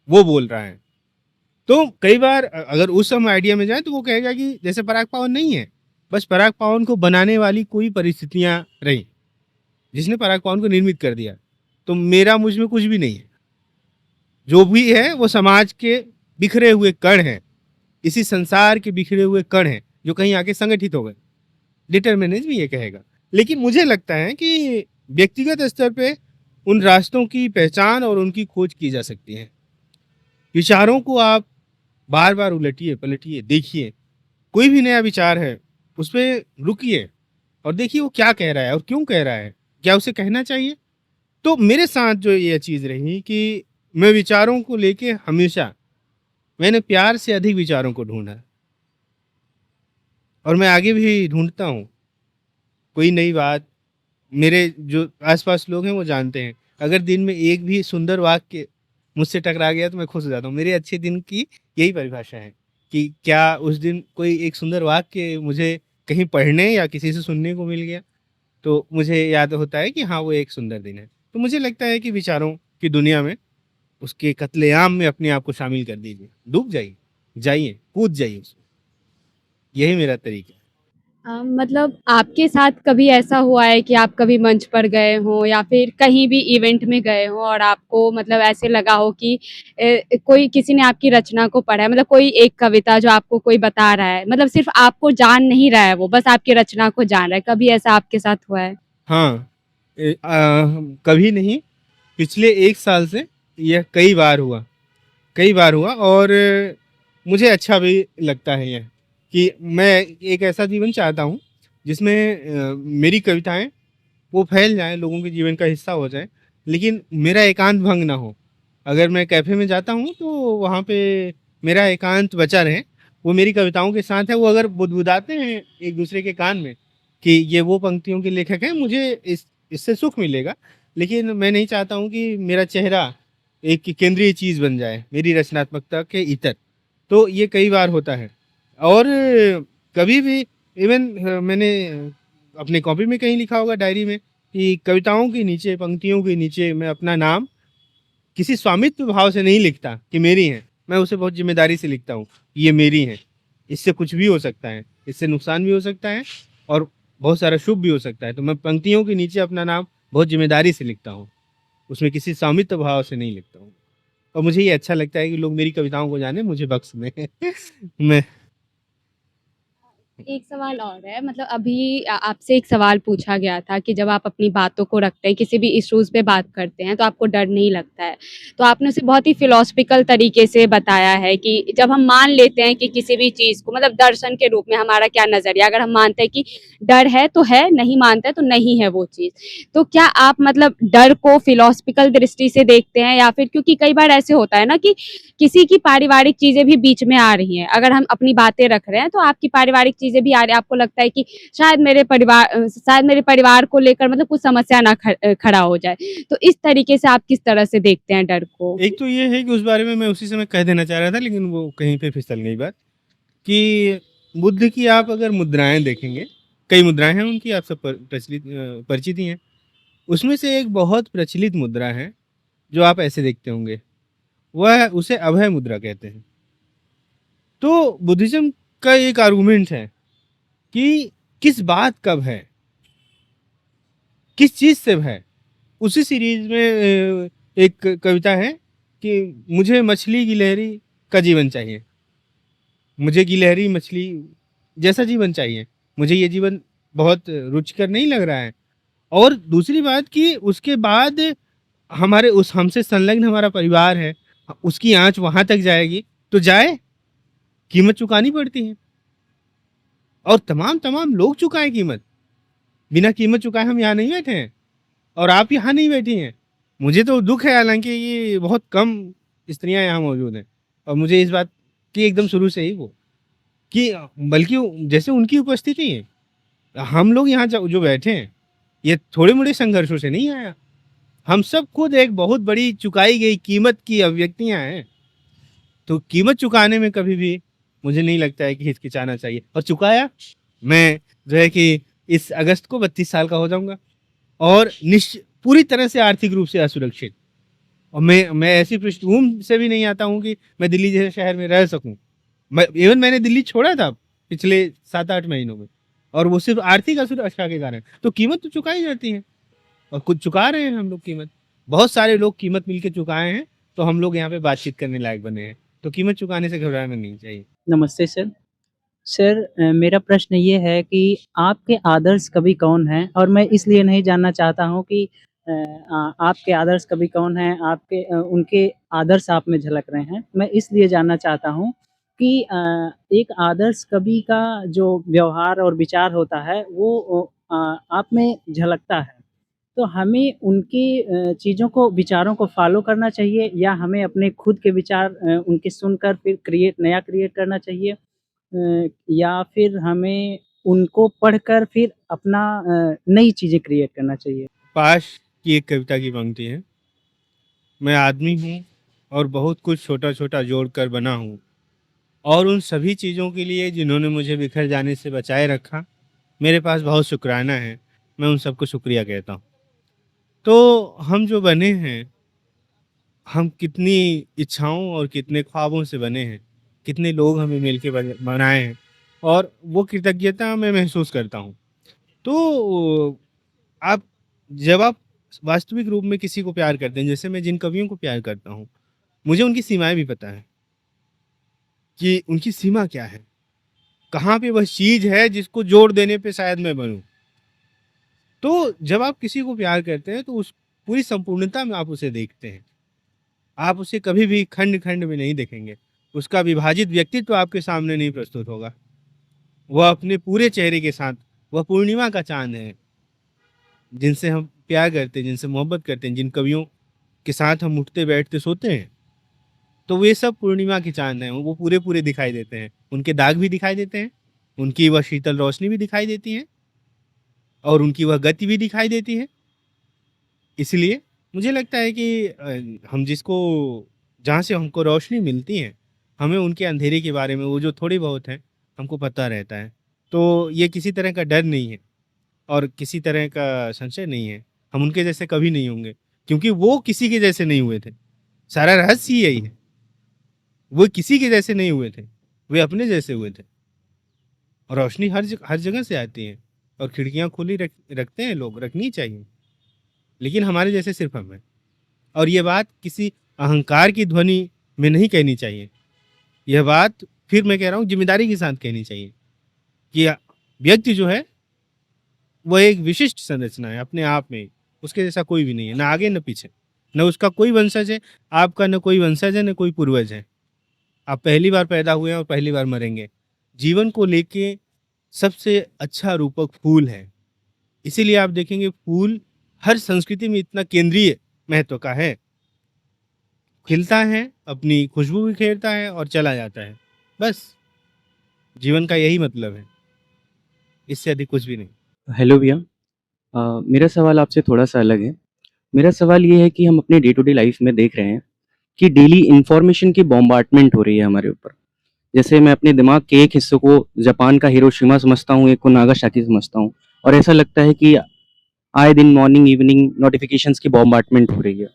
वो बोल रहा है। तो कई बार अगर उस हम आइडिया में जाए तो वो कहेगा कि जैसे पराग पावन नहीं है, बस पराग पावन को बनाने वाली कोई परिस्थितियां रही, जिसने पराग पावन को निर्मित कर दिया। तो मेरा मुझ में कुछ भी नहीं है, जो भी है वो समाज के बिखरे हुए कण हैं, इसी संसार के बिखरे हुए कण हैं जो कहीं आके संगठित हो गए। डिटर्मिनिज्म ये कहेगा। लेकिन मुझे लगता है कि व्यक्तिगत स्तर पे उन रास्तों की पहचान और उनकी खोज की जा सकती है। विचारों को आप बार बार उलटिए पलटिए, देखिए, कोई भी नया विचार है उस पर रुकिए और देखिए वो क्या कह रहा है और क्यों कह रहा है, क्या उसे कहना चाहिए। तो मेरे साथ जो ये चीज़ रही कि मैं विचारों को लेके हमेशा मैंने प्यार से अधिक विचारों को ढूंढा, और मैं आगे भी ढूंढता हूँ। कोई नई बात, मेरे जो आसपास लोग हैं वो जानते हैं, अगर दिन में एक भी सुंदर वाक्य मुझसे टकरा गया तो मैं खुश हो जाता हूँ। मेरे अच्छे दिन की यही परिभाषा है कि क्या उस दिन कोई एक सुंदर वाक्य मुझे कहीं पढ़ने या किसी से सुनने को मिल गया, तो मुझे याद होता है कि हाँ, वो एक सुंदर दिन है। तो मुझे लगता है कि विचारों की दुनिया में, उसके कत्लेआम में अपने आप को शामिल कर दीजिए, डूब जाइए, जाइए, कूद जाइए उसमें। यही मेरा तरीका है। मतलब आपके साथ कभी ऐसा हुआ है कि आप कभी मंच पर गए हों या फिर कहीं भी इवेंट में गए हों और आपको मतलब ऐसे लगा हो कि कोई किसी ने आपकी रचना को पढ़ा है, मतलब कोई एक कविता जो आपको कोई बता रहा है, मतलब सिर्फ आपको जान नहीं रहा है, वो बस आपकी रचना को जान रहा है, कभी ऐसा आपके साथ हुआ है? हाँ, कभी नहीं, पिछले 1 साल से यह कई बार हुआ, और मुझे अच्छा भी लगता है यह, कि मैं एक ऐसा जीवन चाहता हूँ जिसमें मेरी कविताएँ वो फैल जाएँ, लोगों के जीवन का हिस्सा हो जाएँ, लेकिन मेरा एकांत भंग ना हो। अगर मैं कैफ़े में जाता हूँ तो वहाँ पे मेरा एकांत बचा रहे, वो मेरी कविताओं के साथ है। वो अगर बुदबुदाते हैं एक दूसरे के कान में कि ये वो पंक्तियों के लेखक हैं, मुझे इससे सुख मिलेगा, लेकिन मैं नहीं चाहता हूँ कि मेरा चेहरा एक केंद्रीय चीज़ बन जाए मेरी रचनात्मकता के इतर। तो ये कई बार होता है, और कभी भी इवन मैंने अपने कॉपी में कहीं लिखा होगा, डायरी में, कि कविताओं के नीचे, पंक्तियों के नीचे मैं अपना नाम किसी स्वामित्व भाव से नहीं लिखता कि मेरी हैं, मैं उसे बहुत जिम्मेदारी से लिखता हूँ, ये मेरी हैं। इससे कुछ भी हो सकता है, इससे नुकसान भी हो सकता है और बहुत सारा शुभ भी हो सकता है। तो मैं पंक्तियों के नीचे अपना नाम बहुत जिम्मेदारी से लिखता हूँ, उसमें किसी स्वामित्व भाव से नहीं लिखता हूँ। और मुझे ये अच्छा लगता है कि लोग मेरी कविताओं को जाने, मुझे बख्श दें। मैं एक सवाल और है, मतलब अभी आपसे एक सवाल पूछा गया था कि जब आप अपनी बातों को रखते हैं, किसी भी इश्यूज़ पे बात करते हैं, तो आपको डर नहीं लगता है। तो आपने उसे बहुत ही फिलॉसफिकल तरीके से बताया है कि जब हम मान लेते हैं कि किसी भी चीज़ को, मतलब दर्शन के रूप में हमारा क्या नज़रिया, अगर हम मानते हैं कि डर है तो है, नहीं मानते हैं तो नहीं है वो चीज़। तो क्या आप मतलब डर को फिलॉसफिकल दृष्टि से देखते हैं, या फिर क्योंकि कई बार ऐसे होता है ना कि किसी की पारिवारिक चीज़ें भी बीच में आ रही हैं, अगर हम अपनी बातें रख रहे हैं तो आपकी पारिवारिक चीज़ें भी आ रही हैं, आपको लगता है कि शायद मेरे परिवार को लेकर मतलब कुछ समस्या ना खड़ा हो जाए। तो इस तरीके से आप किस तरह से देखते हैं डर को? एक तो ये है कि उस बारे में मैं उसी समय कह देना चाह रहा था, लेकिन वो कहीं पे फिसल गई बात, कि बुद्ध की आप अगर मुद्राएं देखेंगे, कई मुद्राएं हैं उनकी, आप सब परिचित ही हैं। उसमें से एक बहुत प्रचलित मुद्रा है जो आप ऐसे देखते होंगे, वह उसे अभय मुद्रा कहते हैं। तो बुद्धिज्म का एक आर्गुमेंट है कि किस बात कब है, किस चीज़ से है। उसी सीरीज में एक कविता है कि मुझे मछली गिलहरी का जीवन चाहिए, मुझे गिलहरी मछली जैसा जीवन चाहिए, मुझे ये जीवन बहुत रुचिकर नहीं लग रहा है। और दूसरी बात कि उसके बाद हमारे उस हमसे संलग्न हमारा परिवार है, उसकी आँच वहाँ तक जाएगी, तो जाए, कीमत चुकानी पड़ती है। और तमाम लोग चुकाएँ कीमत, बिना कीमत चुकाए हम यहाँ नहीं बैठे हैं और आप यहाँ नहीं बैठी हैं। मुझे तो दुःख है, हालाँकि ये बहुत कम स्त्रियाँ यहाँ मौजूद हैं और मुझे इस बात की एकदम शुरू से ही वो कि बल्कि जैसे उनकी उपस्थिति है, हम लोग यहाँ जो बैठे हैं, ये थोड़े-मोड़े संघर्षों से नहीं आया। हम सब खुद एक बहुत बड़ी चुकाई गई कीमत की अभिव्यक्तियाँ हैं। तो कीमत चुकाने में कभी भी मुझे नहीं लगता है कि हिचकिचाना चाहिए। और चुकाया, मैं जो है कि इस अगस्त को 32 साल का हो जाऊँगा और पूरी तरह से आर्थिक रूप से असुरक्षित। और मैं ऐसी पृष्ठभूमि से भी नहीं आता हूँ कि मैं दिल्ली जैसे शहर में रह सकूँ। मैंने दिल्ली छोड़ा था पिछले 7-8 महीनों में, और वो सिर्फ़ आर्थिक असुरक्षा के कारण। तो कीमत तो चुकाई जाती है और कुछ चुका रहे हैं हम लोग कीमत। बहुत सारे लोग कीमत मिल के चुकाए हैं, तो हम लोग यहाँ पे बातचीत करने लायक बने हैं। तो कीमत चुकाने से घबराना नहीं चाहिए। नमस्ते सर। सर मेरा प्रश्न ये है कि आपके आदर्श कवि कौन हैं? और मैं इसलिए नहीं जानना चाहता हूँ कि आपके आदर्श कवि कौन हैं? उनके आदर्श आप में झलक रहे हैं। मैं इसलिए जानना चाहता हूँ कि एक आदर्श कवि का जो व्यवहार और विचार होता है वो आप में झलकता है। तो हमें उनकी चीज़ों को, विचारों को फ़ॉलो करना चाहिए या हमें अपने खुद के विचार उनके सुनकर फिर नया क्रिएट करना चाहिए? या फिर हमें उनको पढ़कर फिर अपना नई चीज़ें क्रिएट करना चाहिए? पाश की एक कविता की पंक्ति है, मैं आदमी हूँ और बहुत कुछ छोटा-छोटा जोड़कर बना हूँ, और उन सभी चीज़ों के लिए जिन्होंने मुझे बिखर जाने से बचाए रखा, मेरे पास बहुत शुक्राना है, मैं उन सबको शुक्रिया कहता हूँ। तो हम जो बने हैं, हम कितनी इच्छाओं और कितने ख्वाबों से बने हैं, कितने लोग हमें मिल के बनाए हैं, और वो कृतज्ञता मैं महसूस करता हूँ। तो आप जब आप वास्तविक रूप में किसी को प्यार करते हैं, जैसे मैं जिन कवियों को प्यार करता हूँ, मुझे उनकी सीमाएँ भी पता है कि उनकी सीमा क्या है, कहाँ पे वह चीज़ है जिसको जोड़ देने पे शायद मैं बनूँ। तो जब आप किसी को प्यार करते हैं, तो उस पूरी संपूर्णता में आप उसे देखते हैं। आप उसे कभी भी खंड-खंड में नहीं देखेंगे। उसका विभाजित व्यक्तित्व आपके सामने नहीं प्रस्तुत होगा। वह अपने पूरे चेहरे के साथ, वह पूर्णिमा का चाँद है, जिनसे हम प्यार करते हैं, जिनसे मोहब्बत करते हैं, जिन कवियों के साथ हम उठते, बैठते, सोते हैं, तो वे सब पूर्णिमा के चाँद हैं। वो पूरे-पूरे दिखाई देते हैं। उनके दाग भी दिखाई देते हैं, उनकी वह शीतल रोशनी भी दिखाई देती है और उनकी वह गति भी दिखाई देती है। इसलिए मुझे लगता है कि हम जिसको जहाँ से हमको रोशनी मिलती है, हमें उनके अंधेरे के बारे में, वो जो थोड़ी बहुत है, हमको पता रहता है। तो ये किसी तरह का डर नहीं है और किसी तरह का संशय नहीं है। हम उनके जैसे कभी नहीं होंगे, क्योंकि वो किसी के जैसे नहीं हुए थे। सारा रहस्य ही यही है। वो किसी के जैसे नहीं हुए थे, वे अपने जैसे हुए थे। और रोशनी हर जगह से आती है और खिड़कियाँ खुली रखते हैं लोग, रखनी चाहिए। लेकिन हमारे जैसे सिर्फ हम हैं। और ये बात किसी अहंकार की ध्वनि में नहीं कहनी चाहिए। यह बात फिर मैं कह रहा हूँ ज़िम्मेदारी के साथ कहनी चाहिए कि व्यक्ति जो है, वह एक विशिष्ट संरचना है अपने आप में। उसके जैसा कोई भी नहीं है, ना आगे ना पीछे। न उसका कोई वंशज है, आपका न कोई वंशज है, न कोई पूर्वज है। आप पहली बार पैदा हुए हैं और पहली बार मरेंगे। जीवन को लेके सबसे अच्छा रूपक फूल है। इसीलिए आप देखेंगे फूल हर संस्कृति में इतना केंद्रीय महत्व का है। खिलता है, अपनी खुशबू बिखेरता है और चला जाता है। बस जीवन का यही मतलब है, इससे अधिक कुछ भी नहीं। हेलो भैया। मेरा सवाल आपसे थोड़ा-सा अलग है। मेरा सवाल ये है कि हम अपने डे टू डे लाइफ़ में देख रहे हैं कि डेली इन्फॉर्मेशन की बॉम्बार्डमेंट हो रही है हमारे ऊपर। जैसे मैं अपने दिमाग के एक हिस्से को जापान का हिरोशिमा समझता हूँ, एक को नागासाकी समझता हूँ, और ऐसा लगता है कि आए दिन मॉर्निंग, इवनिंग नोटिफ़िकेशंस की बॉम्बार्डमेंट हो रही है।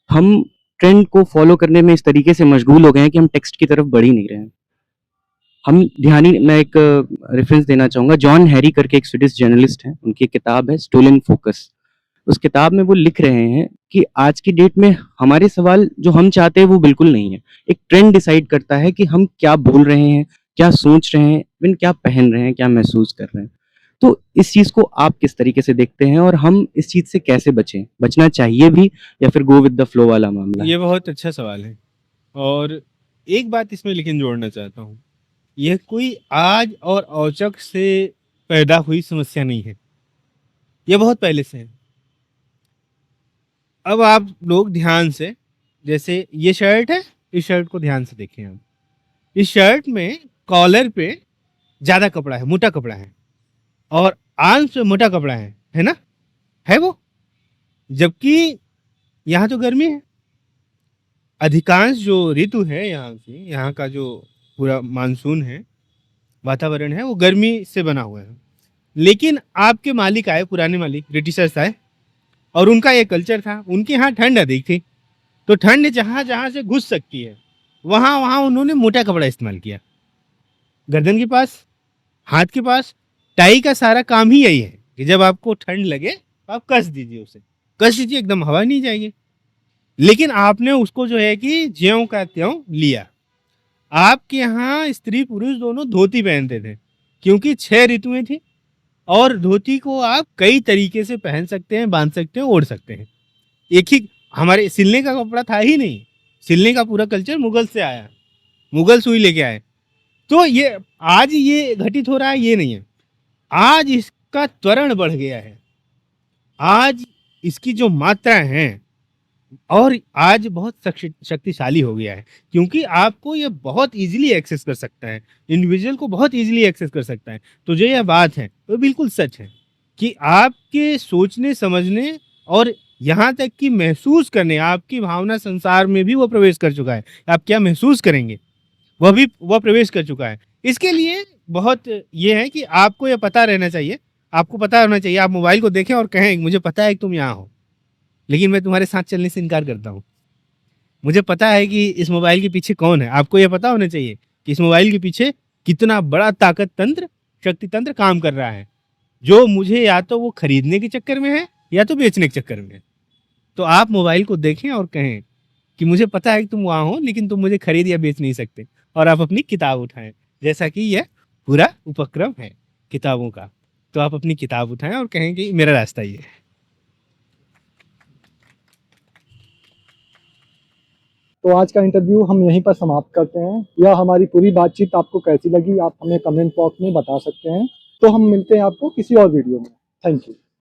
हम ट्रेंड को फ़ॉलो करने में इस तरीके से मशगूल हो गए हैं कि हम टेक्स्ट की तरफ बढ़ ही नहीं रहे हैं। हम मैं एक रेफरेंस देना चाहूँगा, जॉन हैरी करके एक स्वीडिश जर्नलिस्ट हैं, उनकी एक किताब है स्टोलन फोकस। उस किताब में वो लिख रहे हैं कि आज की डेट में हमारे सवाल जो हम चाहते हैं वो बिल्कुल नहीं है। एक ट्रेंड डिसाइड करता है कि हम क्या बोल रहे हैं, क्या सोच रहे हैं, इवन क्या पहन रहे हैं, क्या महसूस कर रहे हैं। तो इस चीज़ को आप किस तरीके से देखते हैं और हम इस चीज़ से कैसे बचें? बचना चाहिए भी या फिर गो विद द फ्लो वाला मामला है? ये बहुत अच्छा सवाल है। और एक बात इसमें लेकिन जोड़ना चाहता हूँ, यह कोई आज और औचक से पैदा हुई समस्या नहीं है, ये बहुत पहले से है। अब आप लोग ध्यान से, जैसे ये शर्ट है, इस शर्ट को ध्यान से देखें आप। इस शर्ट में कॉलर पे ज़्यादा कपड़ा है, मोटा कपड़ा है, और आर्म्स पे मोटा कपड़ा है ना? है वो? जबकि यहाँ तो गर्मी है। अधिकांश जो ऋतु है यहाँ की, यहाँ का जो पूरा मानसून है, वातावरण है, वो गर्मी से बना हुआ है। लेकिन आपके मालिक आए, पुराने मालिक ब्रिटिशर्स आए, और उनका ये कल्चर था, उनके यहाँ ठंड अधिक थी, तो ठंड जहाँ जहाँ से घुस सकती है वहाँ वहाँ उन्होंने मोटा कपड़ा इस्तेमाल किया। गर्दन के पास, हाथ के पास, टाई का सारा काम ही यही है कि जब आपको ठंड लगे तो आप कस दीजिए उसे, कस दीजिए, एकदम हवा नहीं जाएगी। लेकिन आपने उसको जो है कि ज्यों का त्यों लिया। आपके यहाँ स्त्री पुरुष दोनों धोती पहनते थे, क्योंकि 6 ऋतुएं थी, और धोती को आप कई तरीके से पहन सकते हैं, बांध सकते हैं, ओढ़ सकते हैं। एक ही, हमारे सिलने का कपड़ा था ही नहीं, सिलने का पूरा कल्चर मुगल से आया, मुगल सुई लेके आए। तो ये आज ये घटित हो रहा है, ये नहीं है। आज इसका त्वरण बढ़ गया है, आज इसकी जो मात्रा है, और आज बहुत शक्तिशाली हो गया है, क्योंकि आपको ये बहुत इजीली एक्सेस कर सकता है, इंडिविजुअल को बहुत इजीली एक्सेस कर सकता है। तो जो यह बात है वो बिल्कुल सच है कि आपके सोचने समझने और यहाँ तक कि महसूस करने, आपकी भावना संसार में भी वो प्रवेश कर चुका है। आप क्या महसूस करेंगे वह प्रवेश कर चुका है। इसके लिए बहुत ये है कि आपको ये पता रहना चाहिए, आपको पता होना चाहिए। आप मोबाइल को देखें और कहें मुझे पता है कि तुम यहाँ हो, लेकिन मैं तुम्हारे साथ चलने से इनकार करता हूँ। मुझे पता है कि इस मोबाइल के पीछे कौन है। आपको यह पता होना चाहिए कि इस मोबाइल के पीछे कितना बड़ा ताकत तंत्र, शक्ति तंत्र काम कर रहा है, जो मुझे या तो वो खरीदने के चक्कर में है या तो बेचने के चक्कर में है। तो आप मोबाइल को देखें और कहें कि मुझे पता है कि तुम वहाँ हो, लेकिन तुम मुझे खरीद या बेच नहीं सकते, और आप अपनी किताब उठाएं, जैसा कि यह पूरा उपक्रम है किताबों का। तो आप अपनी किताब उठाएं और कहें कि मेरा रास्ता ये है। तो आज का इंटरव्यू हम यहीं पर समाप्त करते हैं। यह हमारी पूरी बातचीत आपको कैसी लगी, आप हमें कमेंट बॉक्स में बता सकते हैं। तो हम मिलते हैं आपको किसी और वीडियो में। Thank you.